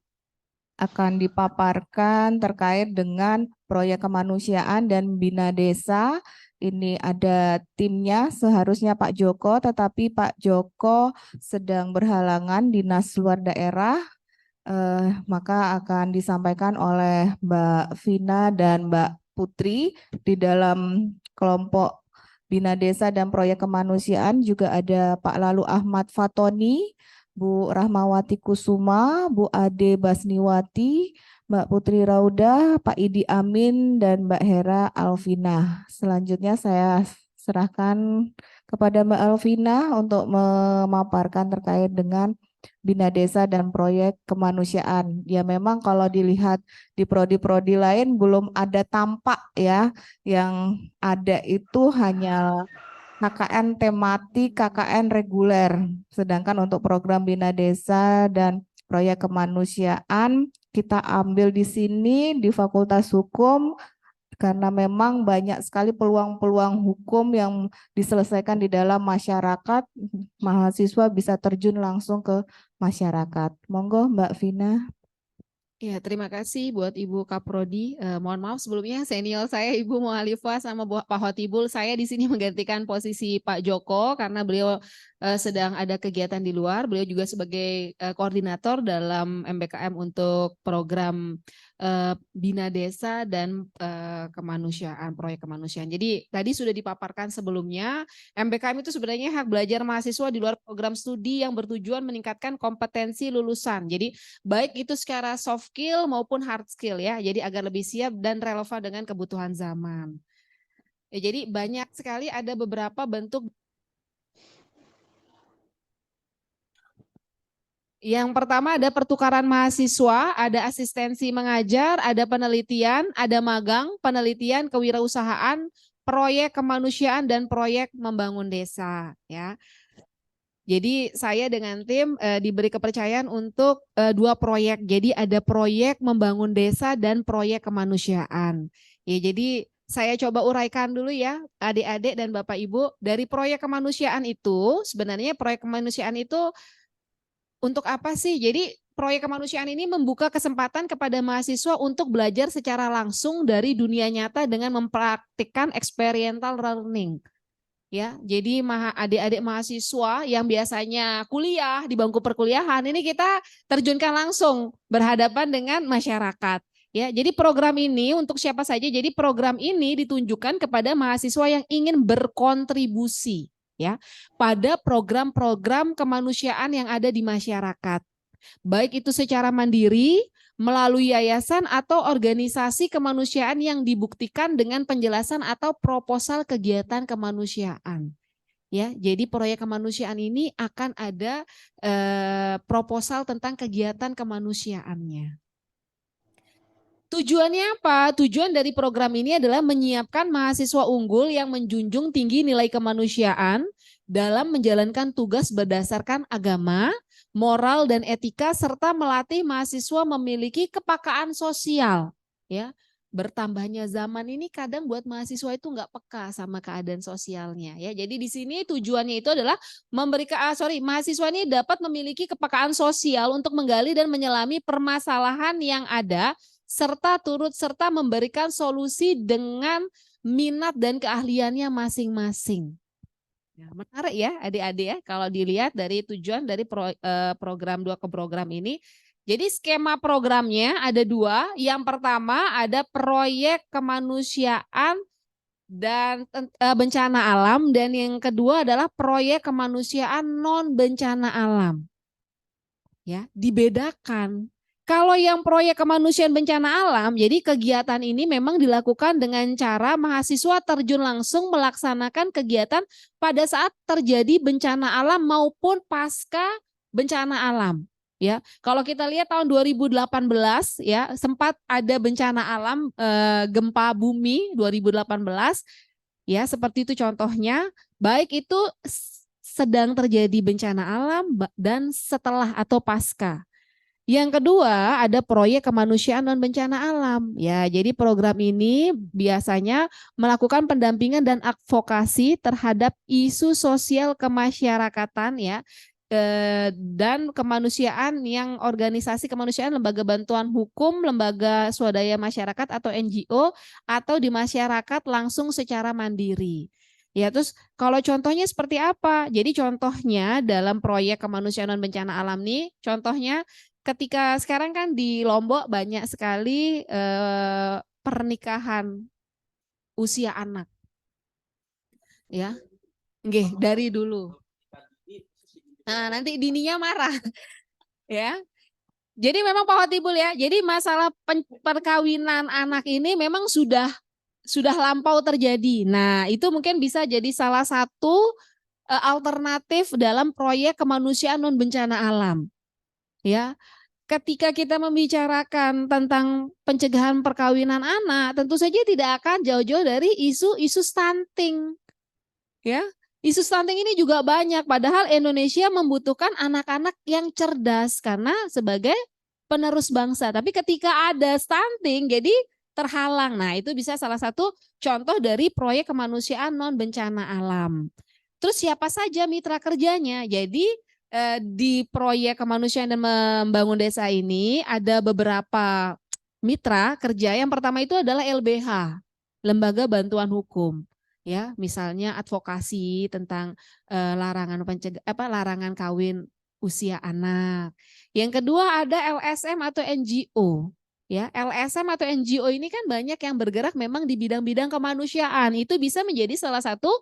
akan dipaparkan terkait dengan proyek kemanusiaan dan bina desa. Ini ada timnya, seharusnya Pak Joko, tetapi Pak Joko sedang berhalangan dinas luar daerah. Maka akan disampaikan oleh Mbak Vina dan Mbak Putri. Di dalam kelompok Bina Desa dan Proyek Kemanusiaan juga ada Pak Lalu Ahmad Fatoni, Bu Rahmawati Kusuma, Bu Ade Basniwati, Mbak Putri Rauda, Pak Idi Amin, dan Mbak Hera Alvina. Selanjutnya saya serahkan kepada Mbak Alvina untuk memaparkan terkait dengan Bina Desa dan Proyek Kemanusiaan. Ya memang kalau dilihat di prodi-prodi lain belum ada tampak ya, yang ada itu hanya KKN tematik, KKN reguler. Sedangkan untuk program Bina Desa dan Proyek Kemanusiaan kita ambil di sini di Fakultas Hukum, karena memang banyak sekali peluang-peluang hukum yang diselesaikan di dalam masyarakat, mahasiswa bisa terjun langsung ke masyarakat. Monggo Mbak Vina. Ya, terima kasih buat Ibu Kaprodi. Mohon maaf sebelumnya senior saya Ibu Muhalifah sama Pak Hotibul. Saya di sini menggantikan posisi Pak Joko karena beliau sedang ada kegiatan di luar. Beliau juga sebagai koordinator dalam MBKM untuk program Bina Desa dan kemanusiaan, proyek kemanusiaan. Jadi tadi sudah dipaparkan sebelumnya, MBKM itu sebenarnya hak belajar mahasiswa di luar program studi yang bertujuan meningkatkan kompetensi lulusan. Jadi baik itu secara soft skill maupun hard skill ya. Jadi agar lebih siap dan relevan dengan kebutuhan zaman. Ya, jadi banyak sekali ada beberapa bentuk Yang pertama ada pertukaran mahasiswa, ada asistensi mengajar, ada penelitian, ada magang, penelitian, kewirausahaan, proyek kemanusiaan dan proyek membangun desa ya. Jadi saya dengan tim diberi kepercayaan untuk 2 proyek. Jadi ada proyek membangun desa dan proyek kemanusiaan. Ya, jadi saya coba uraikan dulu ya adik-adik dan Bapak Ibu. Dari proyek kemanusiaan itu, sebenarnya proyek kemanusiaan itu untuk apa sih? Jadi proyek kemanusiaan ini membuka kesempatan kepada mahasiswa untuk belajar secara langsung dari dunia nyata dengan mempraktikkan experiential learning. Ya, jadi adik-adik mahasiswa yang biasanya kuliah di bangku perkuliahan ini kita terjunkan langsung berhadapan dengan masyarakat. Ya, jadi program ini untuk siapa saja? Jadi program ini ditunjukkan kepada mahasiswa yang ingin berkontribusi ya pada program-program kemanusiaan yang ada di masyarakat. Baik itu secara mandiri, melalui yayasan atau organisasi kemanusiaan yang dibuktikan dengan penjelasan atau proposal kegiatan kemanusiaan. Ya, jadi proyek kemanusiaan ini akan ada proposal tentang kegiatan kemanusiaannya. Tujuannya apa? Tujuan dari program ini adalah menyiapkan mahasiswa unggul yang menjunjung tinggi nilai kemanusiaan dalam menjalankan tugas berdasarkan agama, moral dan etika serta melatih mahasiswa memiliki kepekaan sosial. Ya, bertambahnya zaman ini kadang buat mahasiswa itu nggak peka sama keadaan sosialnya. Ya, jadi di sini tujuannya itu adalah mahasiswa ini dapat memiliki kepekaan sosial untuk menggali dan menyelami permasalahan yang ada serta turut serta memberikan solusi dengan minat dan keahliannya masing-masing. Ya, menarik ya adik-adik ya kalau dilihat dari tujuan dari program 2 ke program ini. Jadi skema programnya ada 2. Yang pertama ada proyek kemanusiaan dan bencana alam dan yang kedua adalah proyek kemanusiaan non bencana alam. Ya, dibedakan. Kalau yang proyek kemanusiaan bencana alam, jadi kegiatan ini memang dilakukan dengan cara mahasiswa terjun langsung melaksanakan kegiatan pada saat terjadi bencana alam maupun pasca bencana alam. Ya, kalau kita lihat tahun 2018 ya sempat ada bencana alam gempa bumi 2018 ya seperti itu contohnya, baik itu sedang terjadi bencana alam dan setelah atau pasca. Yang kedua ada proyek kemanusiaan non bencana alam. Ya, jadi program ini biasanya melakukan pendampingan dan advokasi terhadap isu sosial kemasyarakatan ya dan kemanusiaan yang organisasi kemanusiaan, lembaga bantuan hukum, lembaga swadaya masyarakat atau NGO atau di masyarakat langsung secara mandiri. Ya, terus kalau contohnya seperti apa? Jadi contohnya dalam proyek kemanusiaan non bencana alam nih, contohnya ketika sekarang kan di Lombok banyak sekali pernikahan usia anak. Ya. Nggih, dari dulu. Nah, nanti dininya marah. Ya. Jadi memang Pak Hotibul ya. Jadi masalah perkawinan anak ini memang sudah lampau terjadi. Nah, itu mungkin bisa jadi salah satu alternatif dalam proyek kemanusiaan non bencana alam. Ya, ketika kita membicarakan tentang pencegahan perkawinan anak, tentu saja tidak akan jauh-jauh dari isu stunting. Ya, isu stunting ini juga banyak, padahal Indonesia membutuhkan anak-anak yang cerdas karena sebagai penerus bangsa. Tapi ketika ada stunting, jadi terhalang. Nah, itu bisa salah satu contoh dari proyek kemanusiaan non bencana alam. Terus siapa saja mitra kerjanya? Jadi di proyek kemanusiaan dan membangun desa ini ada beberapa mitra kerja. Yang pertama itu adalah LBH, Lembaga Bantuan Hukum. Ya, misalnya advokasi tentang larangan kawin usia anak. Yang kedua ada LSM atau NGO. Ya, LSM atau NGO ini kan banyak yang bergerak memang di bidang-bidang kemanusiaan. Itu bisa menjadi salah satu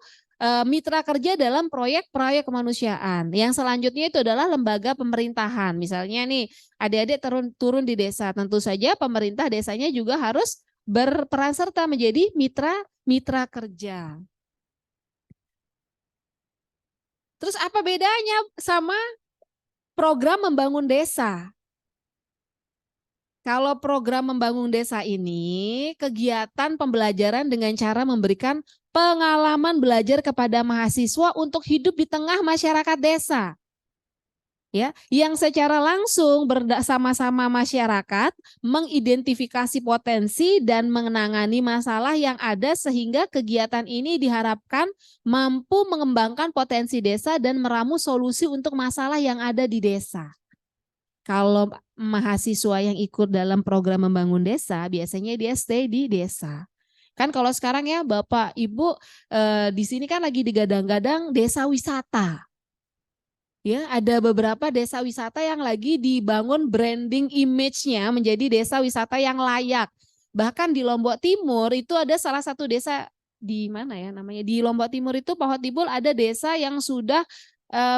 mitra kerja dalam proyek-proyek kemanusiaan. Yang selanjutnya itu adalah lembaga pemerintahan. Misalnya nih, adik-adik turun di desa, tentu saja pemerintah desanya juga harus berperan serta menjadi mitra kerja. Terus apa bedanya sama program membangun desa. Kalau program membangun desa ini kegiatan pembelajaran dengan cara memberikan pengalaman belajar kepada mahasiswa untuk hidup di tengah masyarakat desa. Ya, yang secara langsung bersama-sama masyarakat mengidentifikasi potensi dan menangani masalah yang ada sehingga kegiatan ini diharapkan mampu mengembangkan potensi desa dan meramu solusi untuk masalah yang ada di desa. Kalau mahasiswa yang ikut dalam program membangun desa, biasanya dia stay di desa. Kan kalau sekarang ya Bapak Ibu di sini kan lagi digadang-gadang desa wisata. Ya, ada beberapa desa wisata yang lagi dibangun branding image-nya menjadi desa wisata yang layak. Bahkan di Lombok Timur itu ada salah satu desa di mana ya namanya? Di Lombok Timur itu Pak Hotibul ada desa yang sudah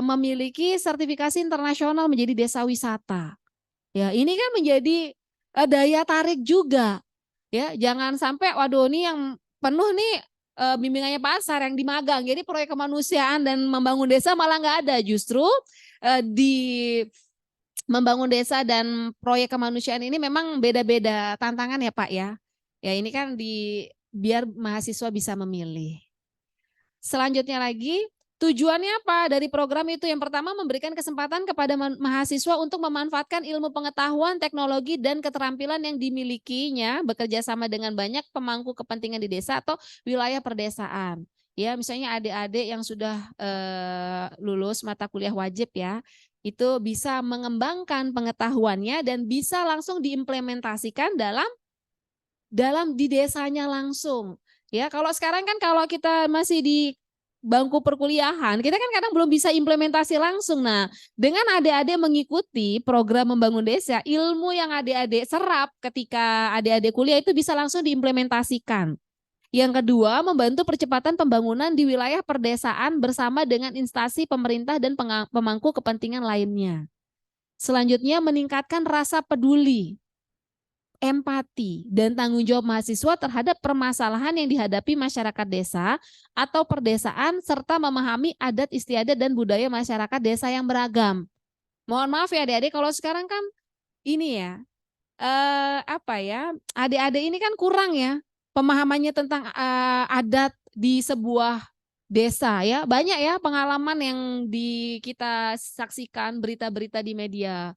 memiliki sertifikasi internasional menjadi desa wisata. Ya, ini kan menjadi daya tarik juga. Ya, jangan sampai waduh ini yang penuh nih bimbingannya pasar yang di magang. Jadi proyek kemanusiaan dan membangun desa malah nggak ada. Justru di membangun desa dan proyek kemanusiaan ini memang beda-beda tantangan ya Pak ya. Ya ini kan biar mahasiswa bisa memilih. Selanjutnya lagi, tujuannya apa dari program itu? Yang pertama memberikan kesempatan kepada mahasiswa untuk memanfaatkan ilmu pengetahuan, teknologi, dan keterampilan yang dimilikinya bekerja sama dengan banyak pemangku kepentingan di desa atau wilayah perdesaan. Ya, misalnya adik-adik yang sudah lulus mata kuliah wajib ya, itu bisa mengembangkan pengetahuannya dan bisa langsung diimplementasikan dalam di desanya langsung. Ya, kalau sekarang kan kalau kita masih di bangku perkuliahan, kita kan kadang belum bisa implementasi langsung. Nah, dengan adik-adik mengikuti program membangun desa, ilmu yang adik-adik serap ketika adik-adik kuliah itu bisa langsung diimplementasikan. Yang kedua, membantu percepatan pembangunan di wilayah perdesaan bersama dengan instansi pemerintah dan pemangku kepentingan lainnya. Selanjutnya, meningkatkan rasa peduli, empati, dan tanggung jawab mahasiswa terhadap permasalahan yang dihadapi masyarakat desa atau perdesaan serta memahami adat istiadat dan budaya masyarakat desa yang beragam. Mohon maaf ya adik-adik kalau sekarang kan ini ya adik-adik ini kan kurang ya pemahamannya tentang adat di sebuah desa ya. Banyak ya pengalaman yang kita saksikan berita-berita di media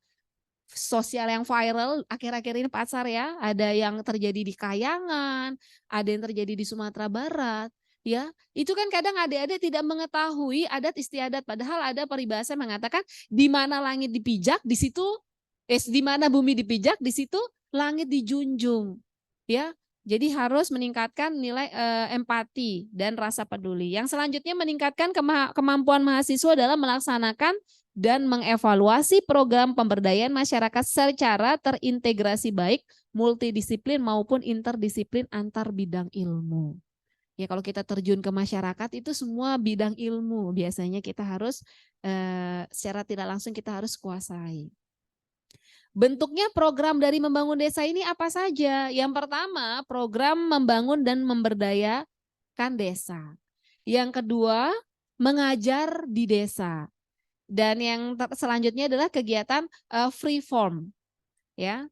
sosial yang viral akhir-akhir ini Pasar ya, ada yang terjadi di Kayangan, ada yang terjadi di Sumatera Barat, ya. Itu kan kadang adik-adik tidak mengetahui adat istiadat, padahal ada peribahasa mengatakan di mana langit dipijak di situ di mana bumi dipijak di situ langit dijunjung. Ya. Jadi harus meningkatkan nilai empati dan rasa peduli. Yang selanjutnya meningkatkan kemampuan mahasiswa dalam melaksanakan dan mengevaluasi program pemberdayaan masyarakat secara terintegrasi baik multidisiplin maupun interdisiplin antar bidang ilmu. Ya kalau kita terjun ke masyarakat itu semua bidang ilmu biasanya kita harus secara tidak langsung kita harus kuasai. Bentuknya program dari membangun desa ini apa saja? Yang pertama, program membangun dan memberdayakan desa. Yang kedua, mengajar di desa. Dan yang selanjutnya adalah kegiatan free form. Ya.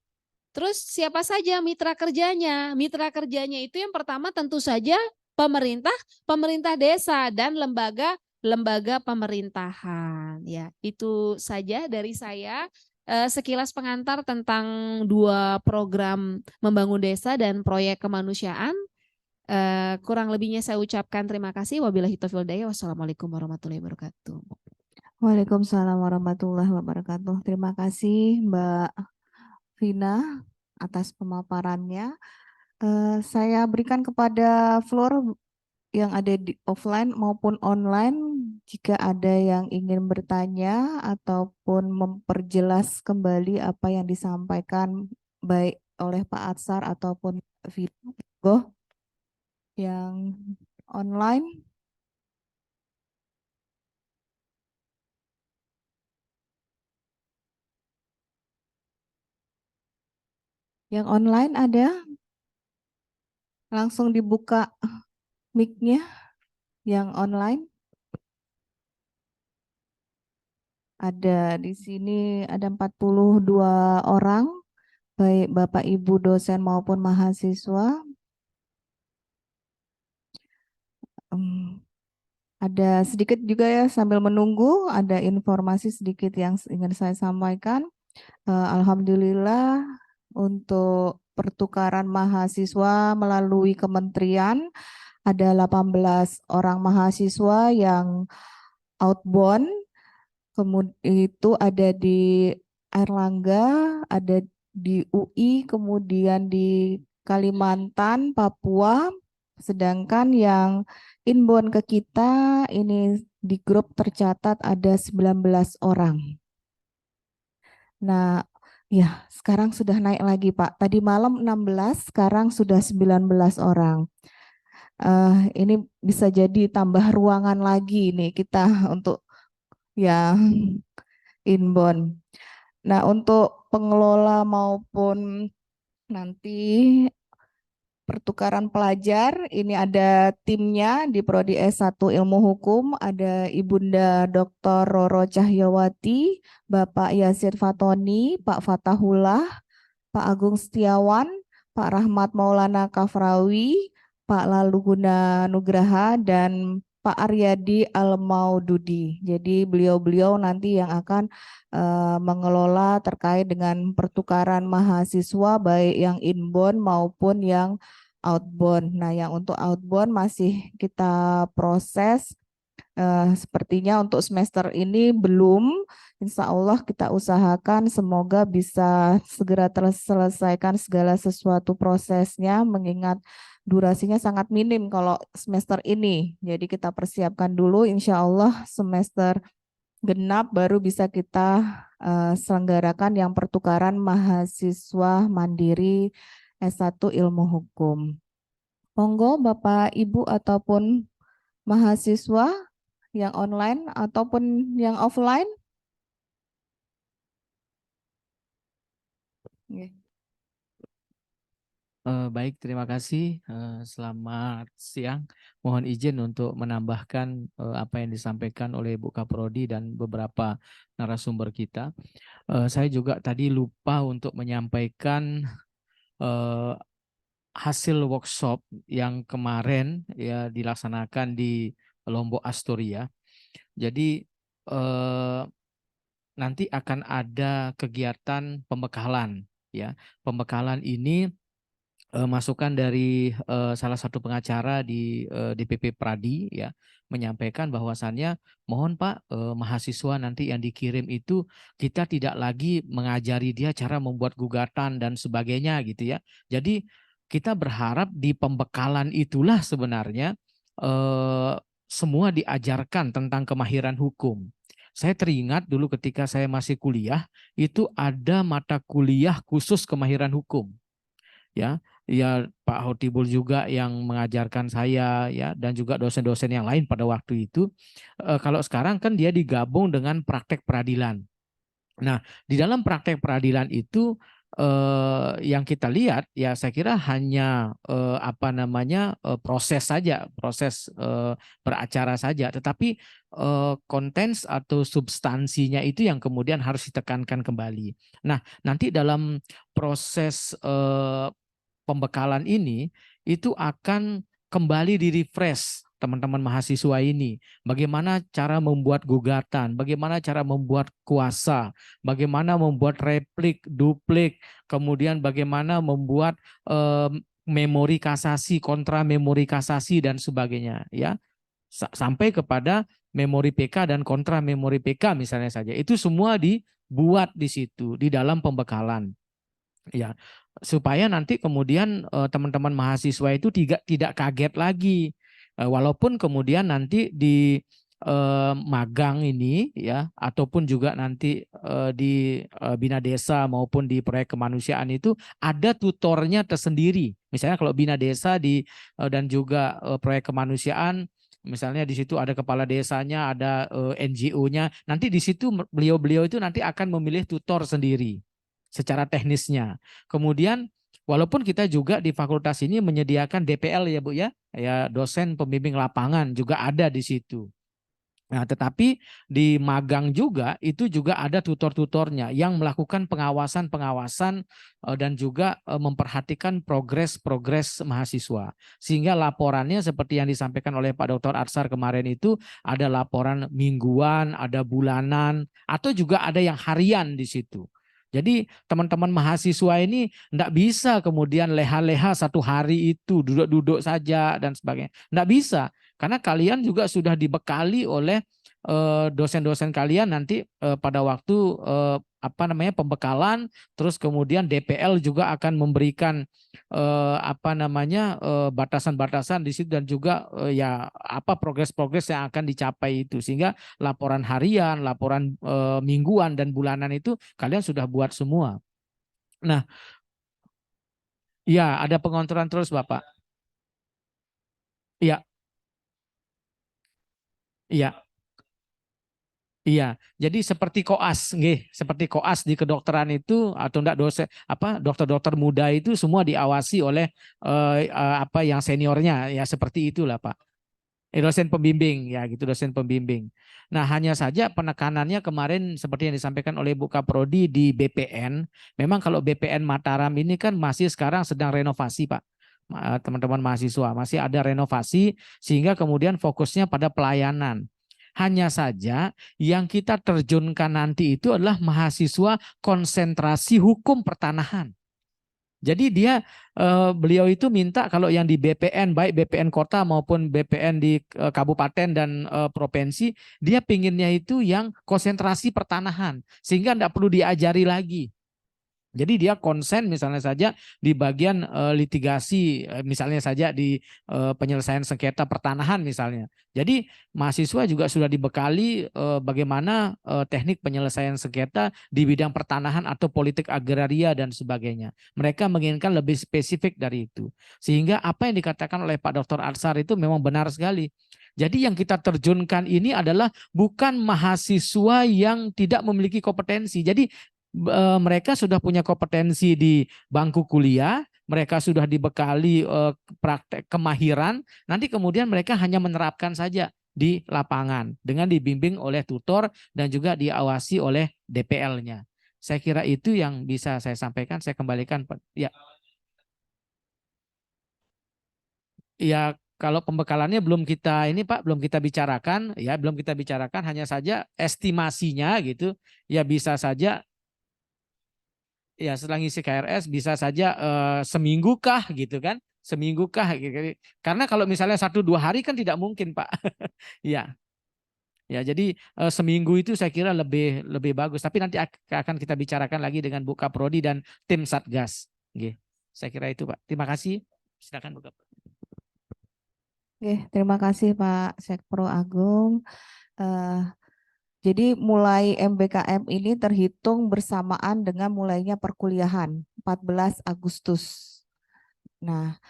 Terus siapa saja mitra kerjanya? Mitra kerjanya itu yang pertama tentu saja pemerintah desa dan lembaga pemerintahan. Ya, itu saja dari saya. Sekilas pengantar tentang dua program membangun desa dan proyek kemanusiaan. Kurang lebihnya saya ucapkan terima kasih. Wabillahi taufiq wal hidayah. Wassalamualaikum warahmatullahi wabarakatuh. Waalaikumsalam warahmatullahi wabarakatuh. Terima kasih Mbak Vina atas pemaparannya. Saya berikan kepada floor yang ada di offline maupun online jika ada yang ingin bertanya ataupun memperjelas kembali apa yang disampaikan baik oleh Pak Atsar ataupun Vina yang online. Yang online ada? Langsung dibuka mic-nya yang online. Ada di sini ada 42 orang, baik Bapak Ibu dosen maupun mahasiswa. Ada sedikit juga ya sambil menunggu, ada informasi sedikit yang ingin saya sampaikan. Alhamdulillah untuk pertukaran mahasiswa melalui kementerian ada 18 orang mahasiswa yang outbound, kemudian itu ada di Airlangga, ada di UI, kemudian di Kalimantan, Papua, sedangkan yang inbound ke kita ini di grup tercatat ada 19 orang. Nah, ya sekarang sudah naik lagi Pak. Tadi malam 16, sekarang sudah 19 orang. Ini bisa jadi tambah ruangan lagi nih kita untuk yang inbound. Nah, untuk pengelola maupun nanti pertukaran pelajar, ini ada timnya di Prodi S1 Ilmu Hukum, ada Ibunda Dr. Roro Cahyawati, Bapak Yasir Fatoni, Pak Fatahullah, Pak Agung Setiawan, Pak Rahmat Maulana Kafrawi, Pak Laluguna Nugraha, dan Pak Aryadi Almaududi. Jadi beliau-beliau nanti yang akan mengelola terkait dengan pertukaran mahasiswa baik yang inbound maupun yang outbound. Nah, yang untuk outbound masih kita proses. Sepertinya untuk semester ini belum. Insya Allah kita usahakan semoga bisa segera terselesaikan segala sesuatu prosesnya, mengingat durasinya sangat minim kalau semester ini. Jadi kita persiapkan dulu, insya Allah semester genap baru bisa kita selenggarakan yang pertukaran mahasiswa mandiri S1 Ilmu Hukum. Monggo Bapak Ibu ataupun mahasiswa yang online ataupun yang offline. Baik, terima kasih. Selamat siang. Mohon izin untuk menambahkan apa yang disampaikan oleh Bu Kaprodi dan beberapa narasumber kita. Saya juga tadi lupa untuk menyampaikan hasil workshop yang kemarin ya dilaksanakan di Lombok Astoria. Jadi nanti akan ada kegiatan pembekalan ya. Pembekalan ini masukan dari salah satu pengacara di DPP Pradi ya, menyampaikan bahwasannya mohon Pak mahasiswa nanti yang dikirim itu kita tidak lagi mengajari dia cara membuat gugatan dan sebagainya gitu ya. Jadi kita berharap di pembekalan itulah sebenarnya semua diajarkan tentang kemahiran hukum. Saya teringat dulu ketika saya masih kuliah itu ada mata kuliah khusus kemahiran hukum. Ya Pak Hotibul juga yang mengajarkan saya ya, dan juga dosen-dosen yang lain pada waktu itu. Kalau sekarang kan dia digabung dengan praktek peradilan. Nah, di dalam praktek peradilan itu yang kita lihat ya saya kira hanya proses saja, proses beracara saja, tetapi konten atau substansinya itu yang kemudian harus ditekankan kembali. Nah, nanti dalam proses pembekalan ini itu akan kembali di-refresh teman-teman mahasiswa ini. Bagaimana cara membuat gugatan, bagaimana cara membuat kuasa, bagaimana membuat replik, duplik, kemudian bagaimana membuat memori kasasi, kontra memori kasasi dan sebagainya ya. Sampai kepada memori PK dan kontra memori PK misalnya saja. Itu semua dibuat di situ di dalam pembekalan. Ya, supaya nanti kemudian teman-teman mahasiswa itu tidak kaget lagi, walaupun kemudian nanti di magang ini ya, ataupun juga nanti di Bina Desa maupun di proyek kemanusiaan itu ada tutornya tersendiri. Misalnya kalau Bina Desa dan juga proyek kemanusiaan, misalnya di situ ada kepala desanya, ada NGO-nya. Nanti di situ beliau-beliau itu nanti akan memilih tutor sendiri secara teknisnya. Kemudian walaupun kita juga di fakultas ini menyediakan DPL ya Bu ya, dosen pembimbing lapangan juga ada di situ. Nah, tetapi di magang juga itu juga ada tutor-tutornya yang melakukan pengawasan-pengawasan dan juga memperhatikan progres-progres mahasiswa. Sehingga laporannya seperti yang disampaikan oleh Pak Dr. Arsar kemarin itu ada laporan mingguan, ada bulanan, atau juga ada yang harian di situ. Jadi teman-teman mahasiswa ini enggak bisa kemudian leha-leha satu hari itu duduk-duduk saja dan sebagainya. Enggak bisa. Karena kalian juga sudah dibekali oleh dosen-dosen kalian nanti pada waktu pembekalan, terus kemudian DPL juga akan memberikan batasan-batasan di situ dan juga progres-progres yang akan dicapai itu, sehingga laporan harian, laporan mingguan dan bulanan itu kalian sudah buat semua. Nah, ya ada pengontrolan terus Bapak. Iya, iya. Iya, jadi seperti koas, nggih, seperti koas di kedokteran itu atau enggak dokter-dokter muda itu semua diawasi oleh yang seniornya ya seperti itulah Pak. Dosen pembimbing ya gitu, dosen pembimbing. Nah, hanya saja penekanannya kemarin seperti yang disampaikan oleh Bu Kaprodi di BPN, memang kalau BPN Mataram ini kan masih sekarang sedang renovasi Pak. Teman-teman mahasiswa masih ada renovasi sehingga kemudian fokusnya pada pelayanan. Hanya saja yang kita terjunkan nanti itu adalah mahasiswa konsentrasi hukum pertanahan. Jadi beliau itu minta kalau yang di BPN, baik BPN kota maupun BPN di kabupaten dan provinsi, dia pinginnya itu yang konsentrasi pertanahan. Sehingga tidak perlu diajari lagi. Jadi dia konsen misalnya saja di bagian litigasi, misalnya saja di penyelesaian sengketa pertanahan misalnya. Jadi mahasiswa juga sudah dibekali bagaimana teknik penyelesaian sengketa di bidang pertanahan atau politik agraria dan sebagainya. Mereka menginginkan lebih spesifik dari itu. Sehingga apa yang dikatakan oleh Pak Dr. Arsar itu memang benar sekali. Jadi yang kita terjunkan ini adalah bukan mahasiswa yang tidak memiliki kompetensi. Jadi mereka sudah punya kompetensi di bangku kuliah, mereka sudah dibekali praktek kemahiran, nanti kemudian mereka hanya menerapkan saja di lapangan dengan dibimbing oleh tutor dan juga diawasi oleh DPL-nya. Saya kira itu yang bisa saya sampaikan. Saya kembalikan, ya. Ya, kalau pembekalannya belum kita ini Pak, belum kita bicarakan, ya belum kita bicarakan. Hanya saja estimasinya gitu, ya bisa saja. Ya setelah ngisi KRS bisa saja seminggu kah gitu kan, seminggu kah gitu. Karena kalau misalnya 1-2 hari kan tidak mungkin Pak. Ya, ya jadi seminggu itu saya kira lebih lebih bagus. Tapi nanti akan kita bicarakan lagi dengan Bu Kaprodi dan tim Satgas. Oke, saya kira itu Pak. Terima kasih. Silakan Bu Kaprodi. Oke, terima kasih Pak Sekpro Agung. Jadi mulai MBKM ini terhitung bersamaan dengan mulainya perkuliahan 14 Agustus. Nah,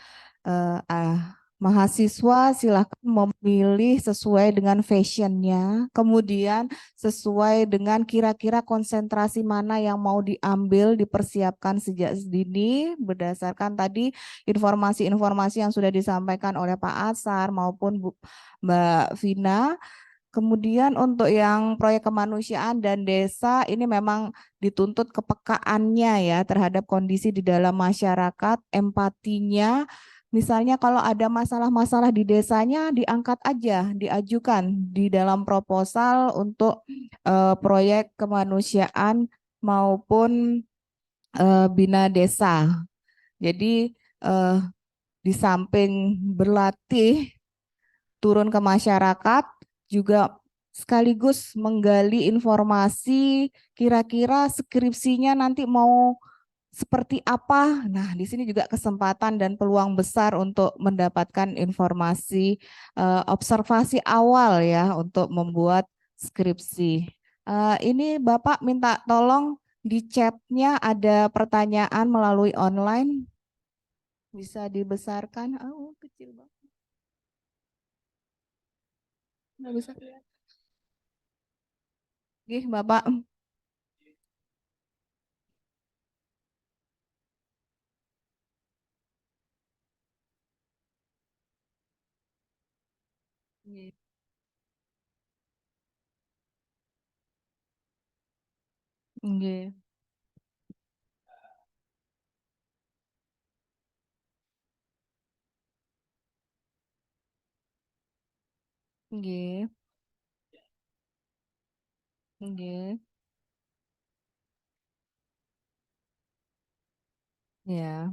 mahasiswa silakan memilih sesuai dengan fashionnya, kemudian sesuai dengan kira-kira konsentrasi mana yang mau diambil, dipersiapkan sejak dini berdasarkan tadi informasi-informasi yang sudah disampaikan oleh Pak Asar maupun Mbak Vina. Kemudian untuk yang proyek kemanusiaan dan desa ini memang dituntut kepekaannya ya terhadap kondisi di dalam masyarakat, empatinya. Misalnya kalau ada masalah-masalah di desanya diangkat aja, diajukan di dalam proposal untuk proyek kemanusiaan maupun bina desa. Jadi di samping berlatih turun ke masyarakat, juga sekaligus menggali informasi kira-kira skripsinya nanti mau seperti apa. Nah, di sini juga kesempatan dan peluang besar untuk mendapatkan informasi observasi awal ya untuk membuat skripsi. Ini Bapak minta tolong di chatnya ada pertanyaan melalui online. Bisa dibesarkan. Oh, kecil banget. Nggak bisa kelihatan. Gih, Bapak. Iya. Nggih. Nggih. Nggih. Ya.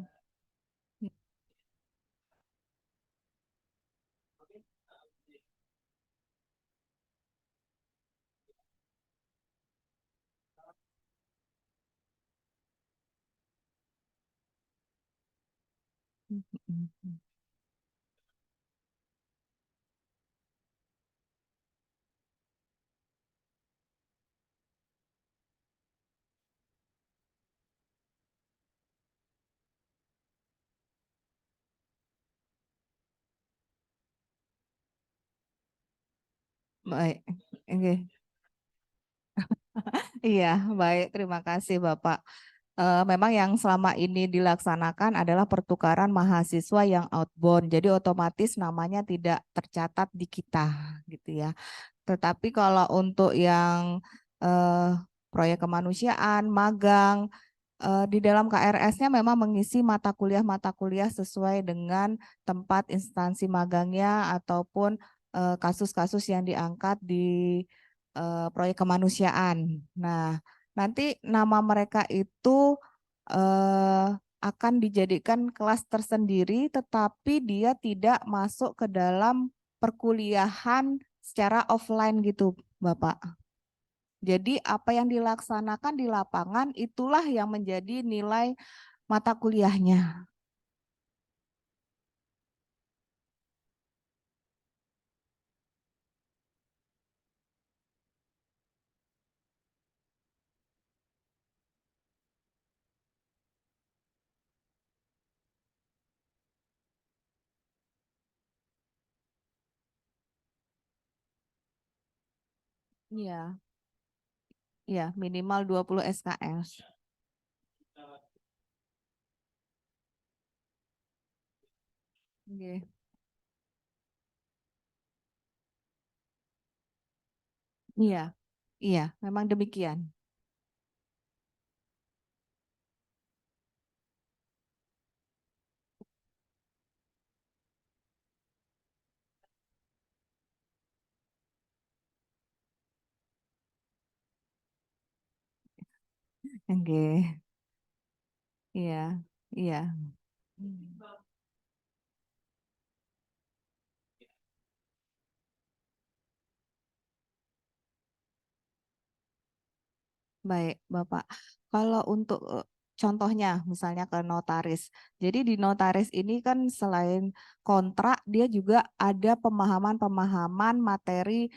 Baik. Nggih. Iya, baik. Terima kasih Bapak. Memang yang selama ini dilaksanakan adalah pertukaran mahasiswa yang outbound. Jadi otomatis namanya tidak tercatat di kita, gitu ya. Tetapi kalau untuk yang proyek kemanusiaan, magang, di dalam KRS-nya memang mengisi mata kuliah sesuai dengan tempat instansi magangnya ataupun kasus-kasus yang diangkat di proyek kemanusiaan. Nah, nanti nama mereka itu akan dijadikan kelas tersendiri, tetapi dia tidak masuk ke dalam perkuliahan secara offline gitu, Bapak. Jadi apa yang dilaksanakan di lapangan itulah yang menjadi nilai mata kuliahnya. Iya, iya minimal 20 SKS. Oke. Iya, iya, memang demikian. Oke. Iya, iya. Baik, Bapak. Kalau untuk contohnya misalnya ke notaris. Jadi di notaris ini kan selain kontrak, dia juga ada pemahaman-pemahaman materi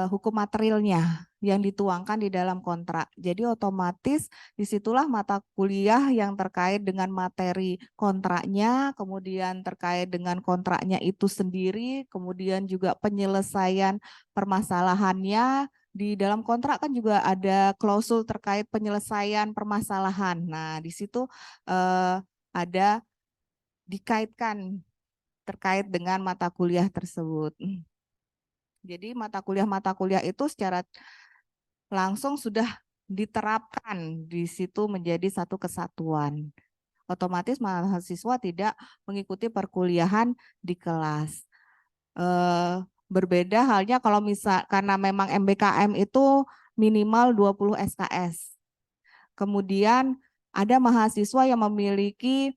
hukum materialnya yang dituangkan di dalam kontrak. Jadi otomatis disitulah mata kuliah yang terkait dengan materi kontraknya, kemudian terkait dengan kontraknya itu sendiri, kemudian juga penyelesaian permasalahannya. Di dalam kontrak kan juga ada klausul terkait penyelesaian permasalahan. Nah, di situ ada dikaitkan terkait dengan mata kuliah tersebut. Jadi mata kuliah itu secara langsung sudah diterapkan di situ menjadi satu kesatuan. Otomatis mahasiswa tidak mengikuti perkuliahan di kelas. Berbeda halnya kalau misal karena memang MBKM itu minimal 20 SKS. Kemudian ada mahasiswa yang memiliki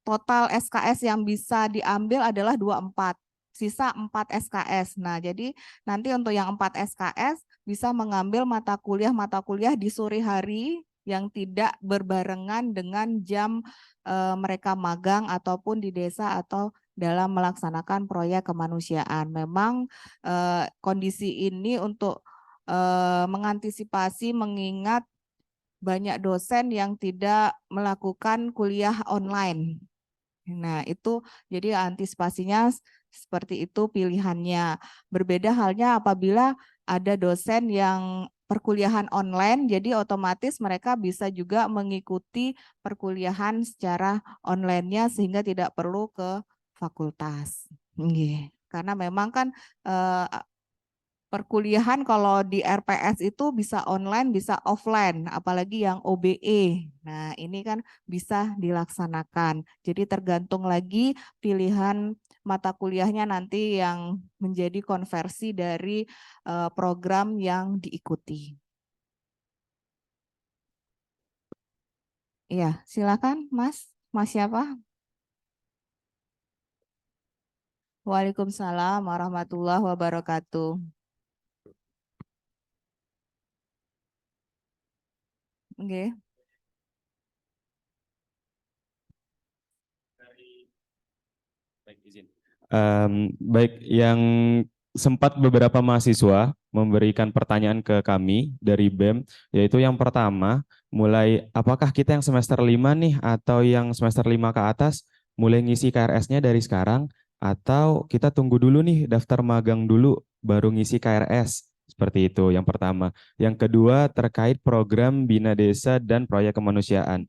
total SKS yang bisa diambil adalah 24, sisa 4 SKS. Nah, jadi nanti untuk yang 4 SKS bisa mengambil mata kuliah di sore hari yang tidak berbarengan dengan jam mereka magang ataupun di desa atau dalam melaksanakan proyek kemanusiaan. Memang kondisi ini untuk mengantisipasi mengingat banyak dosen yang tidak melakukan kuliah online. Nah, itu jadi antisipasinya seperti itu pilihannya. Berbeda halnya apabila ada dosen yang perkuliahan online, jadi otomatis mereka bisa juga mengikuti perkuliahan secara online-nya sehingga tidak perlu ke fakultas. Nggih. Karena memang kan perkuliahan kalau di RPS itu bisa online, bisa offline, apalagi yang OBE. Nah, ini kan bisa dilaksanakan. Jadi tergantung lagi pilihan mata kuliahnya nanti yang menjadi konversi dari program yang diikuti. Iya, silakan Mas. Mas siapa? Waalaikumsalam warahmatullahi wabarakatuh. Oke. Baik, yang sempat beberapa mahasiswa memberikan pertanyaan ke kami dari BEM, yaitu yang pertama, mulai apakah kita yang semester 5 nih atau yang semester 5 ke atas mulai ngisi KRS-nya dari sekarang atau kita tunggu dulu nih daftar magang dulu baru ngisi KRS. Seperti itu yang pertama. Yang kedua terkait program Bina Desa dan proyek kemanusiaan.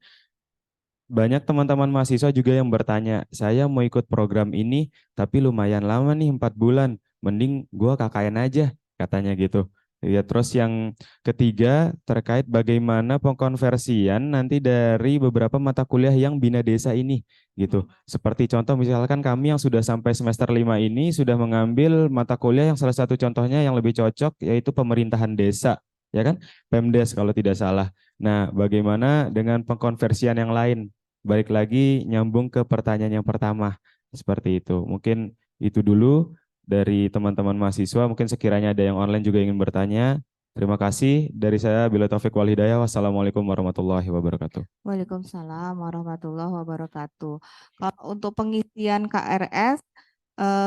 Banyak teman-teman mahasiswa juga yang bertanya, saya mau ikut program ini, tapi lumayan lama nih 4 bulan, mending gua KKN aja, katanya gitu. Ya, terus yang ketiga terkait bagaimana pengkonversian nanti dari beberapa mata kuliah yang Bina Desa ini, gitu. Seperti contoh misalkan kami yang sudah sampai semester 5 ini sudah mengambil mata kuliah yang salah satu contohnya yang lebih cocok yaitu pemerintahan desa, ya kan? Pemdes kalau tidak salah. Nah, bagaimana dengan pengkonversian yang lain? Balik lagi nyambung ke pertanyaan yang pertama. Seperti itu. Mungkin itu dulu dari teman-teman mahasiswa. Mungkin sekiranya ada yang online juga ingin bertanya. Terima kasih dari saya. Bila Taufik wal Hidayah. Wassalamualaikum warahmatullahi wabarakatuh. Waalaikumsalam warahmatullahi wabarakatuh. Kalau untuk pengisian KRS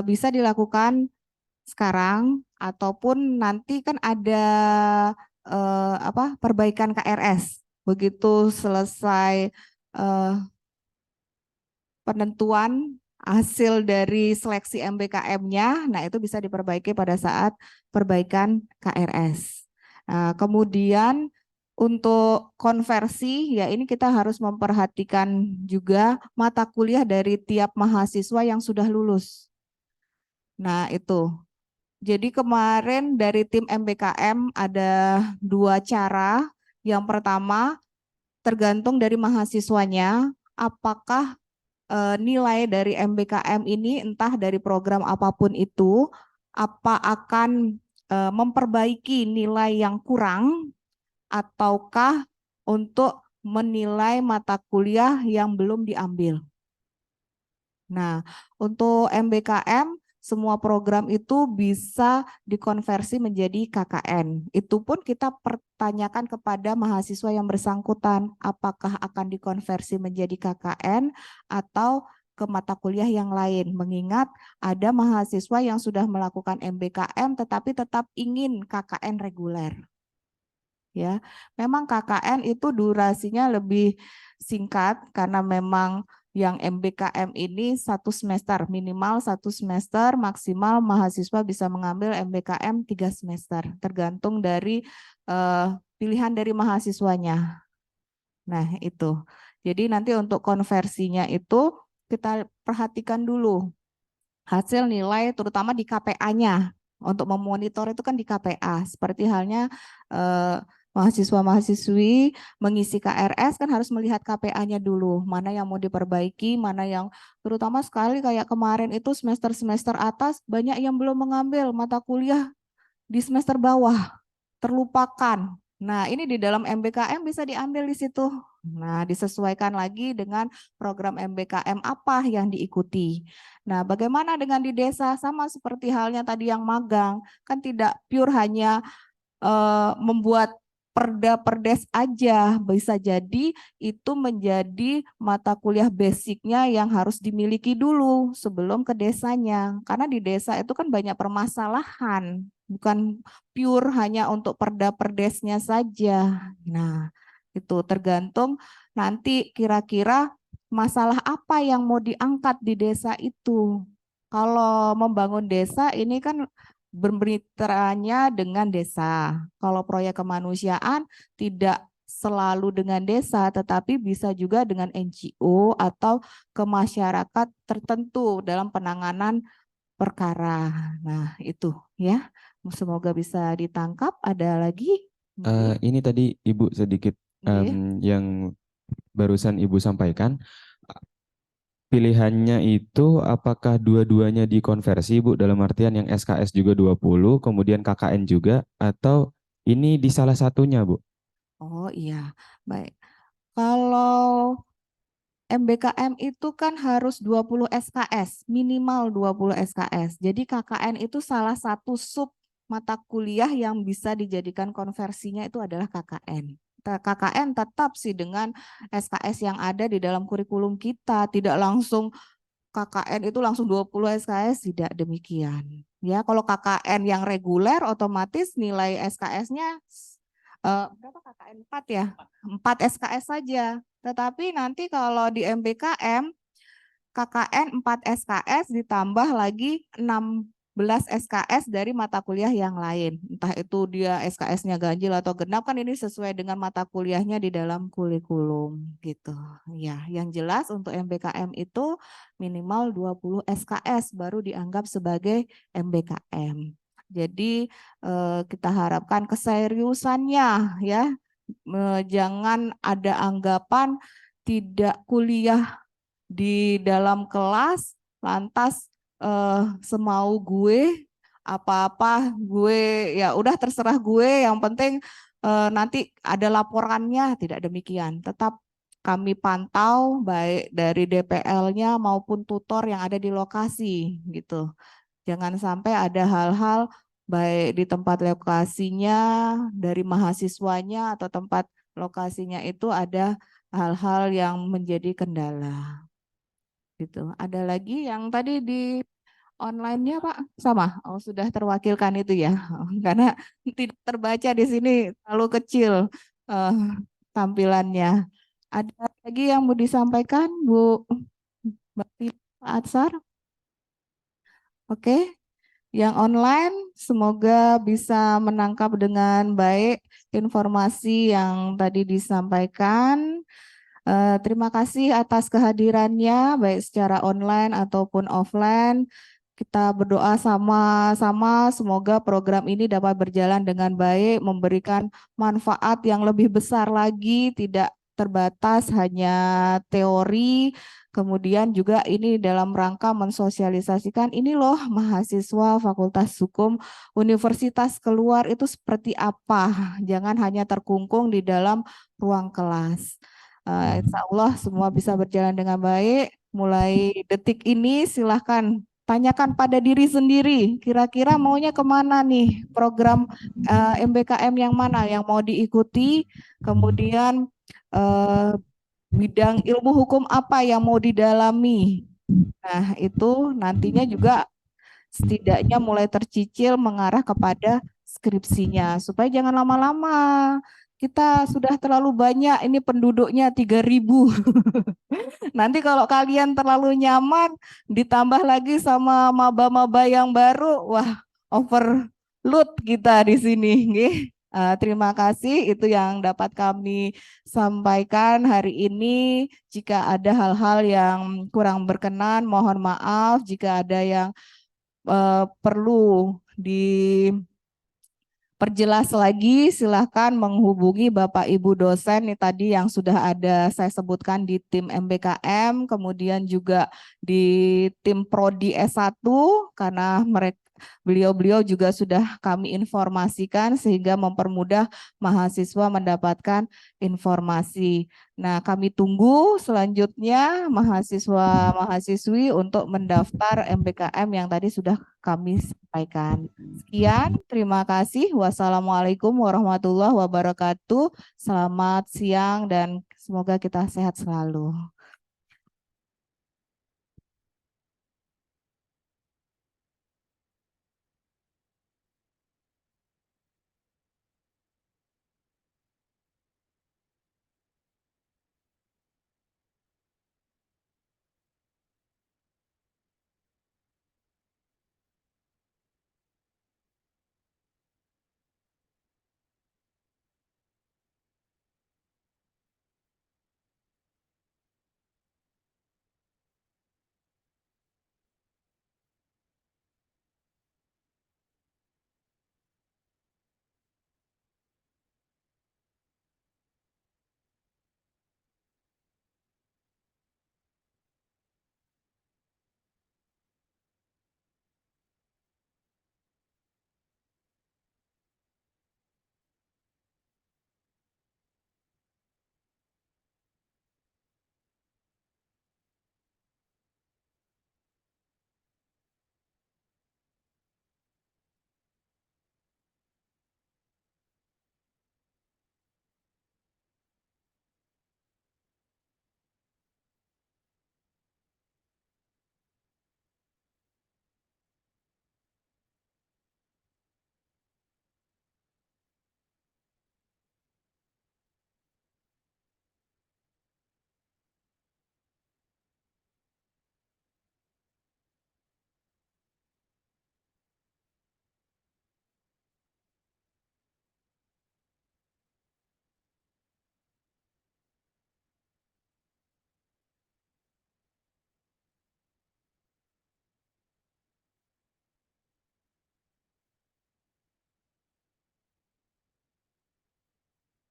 bisa dilakukan sekarang ataupun nanti kan ada perbaikan KRS. Begitu selesai penentuan hasil dari seleksi MBKM-nya, nah itu bisa diperbaiki pada saat perbaikan KRS. Nah, kemudian untuk konversi, ya ini kita harus memperhatikan juga mata kuliah dari tiap mahasiswa yang sudah lulus. Nah itu, jadi kemarin dari tim MBKM ada 2 cara. Yang pertama, tergantung dari mahasiswanya, apakah nilai dari MBKM ini entah dari program apapun itu, apa akan memperbaiki nilai yang kurang ataukah untuk menilai mata kuliah yang belum diambil. Nah, untuk MBKM semua program itu bisa dikonversi menjadi KKN. Itu pun kita pertanyakan kepada mahasiswa yang bersangkutan, apakah akan dikonversi menjadi KKN atau ke mata kuliah yang lain. Mengingat ada mahasiswa yang sudah melakukan MBKM tetapi tetap ingin KKN reguler. Ya, memang KKN itu durasinya lebih singkat karena memang yang MBKM ini 1 semester, minimal 1 semester, maksimal mahasiswa bisa mengambil MBKM 3 semester, tergantung dari pilihan dari mahasiswanya. Nah itu, jadi nanti untuk konversinya itu kita perhatikan dulu hasil nilai terutama di KPA-nya. Untuk memonitor itu kan di KPA, seperti halnya mahasiswa-mahasiswi mengisi KRS kan harus melihat KPA-nya dulu, mana yang mau diperbaiki, mana yang terutama sekali kayak kemarin itu semester-semester atas banyak yang belum mengambil mata kuliah di semester bawah, terlupakan. Nah, ini di dalam MBKM bisa diambil di situ. Nah, disesuaikan lagi dengan program MBKM apa yang diikuti. Nah, bagaimana dengan di desa? Sama seperti halnya tadi yang magang, kan tidak pure hanya membuat perda-perdes aja, bisa jadi itu menjadi mata kuliah basicnya yang harus dimiliki dulu sebelum ke desanya. Karena di desa itu kan banyak permasalahan, bukan pure hanya untuk perda-perdesnya saja. Nah, itu tergantung nanti kira-kira masalah apa yang mau diangkat di desa itu. Kalau membangun desa ini kan bermitranya dengan desa. Kalau proyek kemanusiaan tidak selalu dengan desa, tetapi bisa juga dengan NGO atau ke masyarakat tertentu dalam penanganan perkara. Nah, itu ya. Semoga bisa ditangkap. Ada lagi? Ini tadi Ibu sedikit Nggih. yang barusan Ibu sampaikan. Pilihannya itu apakah dua-duanya dikonversi Bu, dalam artian yang SKS juga 20, kemudian KKN juga, atau ini di salah satunya Bu? Oh iya, baik. Kalau MBKM itu kan harus 20 SKS, minimal 20 SKS. Jadi KKN itu salah satu sub mata kuliah yang bisa dijadikan konversinya itu adalah KKN. KKN tetap sih dengan SKS yang ada di dalam kurikulum kita, tidak langsung KKN itu langsung 20 SKS, tidak demikian. Ya, kalau KKN yang reguler otomatis nilai SKS-nya berapa KKN 4 ya? 4 SKS saja. Tetapi nanti kalau di MBKM KKN 4 SKS ditambah lagi 16 SKS dari mata kuliah yang lain. Entah itu dia SKS-nya ganjil atau genap, kan ini sesuai dengan mata kuliahnya di dalam kurikulum gitu. Ya, yang jelas untuk MBKM itu minimal 20 SKS baru dianggap sebagai MBKM. Jadi kita harapkan keseriusannya ya. Jangan ada anggapan tidak kuliah di dalam kelas lantas semau gue apa-apa gue ya udah terserah gue, yang penting nanti ada laporannya. Tidak demikian, tetap kami pantau baik dari DPL-nya maupun tutor yang ada di lokasi gitu. Jangan sampai ada hal-hal baik di tempat lokasinya dari mahasiswanya atau tempat lokasinya itu ada hal-hal yang menjadi kendala gitu. Ada lagi yang tadi di online-nya Pak sama? Oh, sudah terwakilkan itu ya. Karena tidak terbaca di sini terlalu kecil eh, tampilannya. Ada lagi yang mau disampaikan Bu Mbak Pak Atsar? Oke. Yang online semoga bisa menangkap dengan baik informasi yang tadi disampaikan. Terima kasih atas kehadirannya, baik secara online ataupun offline. Kita berdoa sama-sama semoga program ini dapat berjalan dengan baik, memberikan manfaat yang lebih besar lagi, tidak terbatas hanya teori. Kemudian juga ini dalam rangka mensosialisasikan ini loh mahasiswa Fakultas Hukum Universitas keluar itu seperti apa. Jangan hanya terkungkung di dalam ruang kelas. Insya Allah semua bisa berjalan dengan baik. Mulai detik ini silahkan tanyakan pada diri sendiri, kira-kira maunya kemana nih program MBKM yang mana yang mau diikuti, kemudian eh, bidang ilmu hukum apa yang mau didalami. Nah, itu nantinya juga setidaknya mulai tercicil mengarah kepada skripsinya supaya jangan lama-lama. Kita sudah terlalu banyak, ini penduduknya 3.000. Nanti kalau kalian terlalu nyaman, ditambah lagi sama maba-maba yang baru, wah overload kita di sini. Nggih. Terima kasih, itu yang dapat kami sampaikan hari ini. Jika ada hal-hal yang kurang berkenan, mohon maaf. Jika ada yang perlu diperjelas lagi, silahkan menghubungi Bapak Ibu dosen nih tadi yang sudah ada saya sebutkan di tim MBKM, kemudian juga di tim Prodi S1 karena beliau-beliau juga sudah kami informasikan sehingga mempermudah mahasiswa mendapatkan informasi. Nah, kami tunggu selanjutnya mahasiswa-mahasiswi untuk mendaftar MBKM yang tadi sudah kami sampaikan. Sekian, terima kasih. Wassalamualaikum warahmatullahi wabarakatuh. Selamat siang dan semoga kita sehat selalu.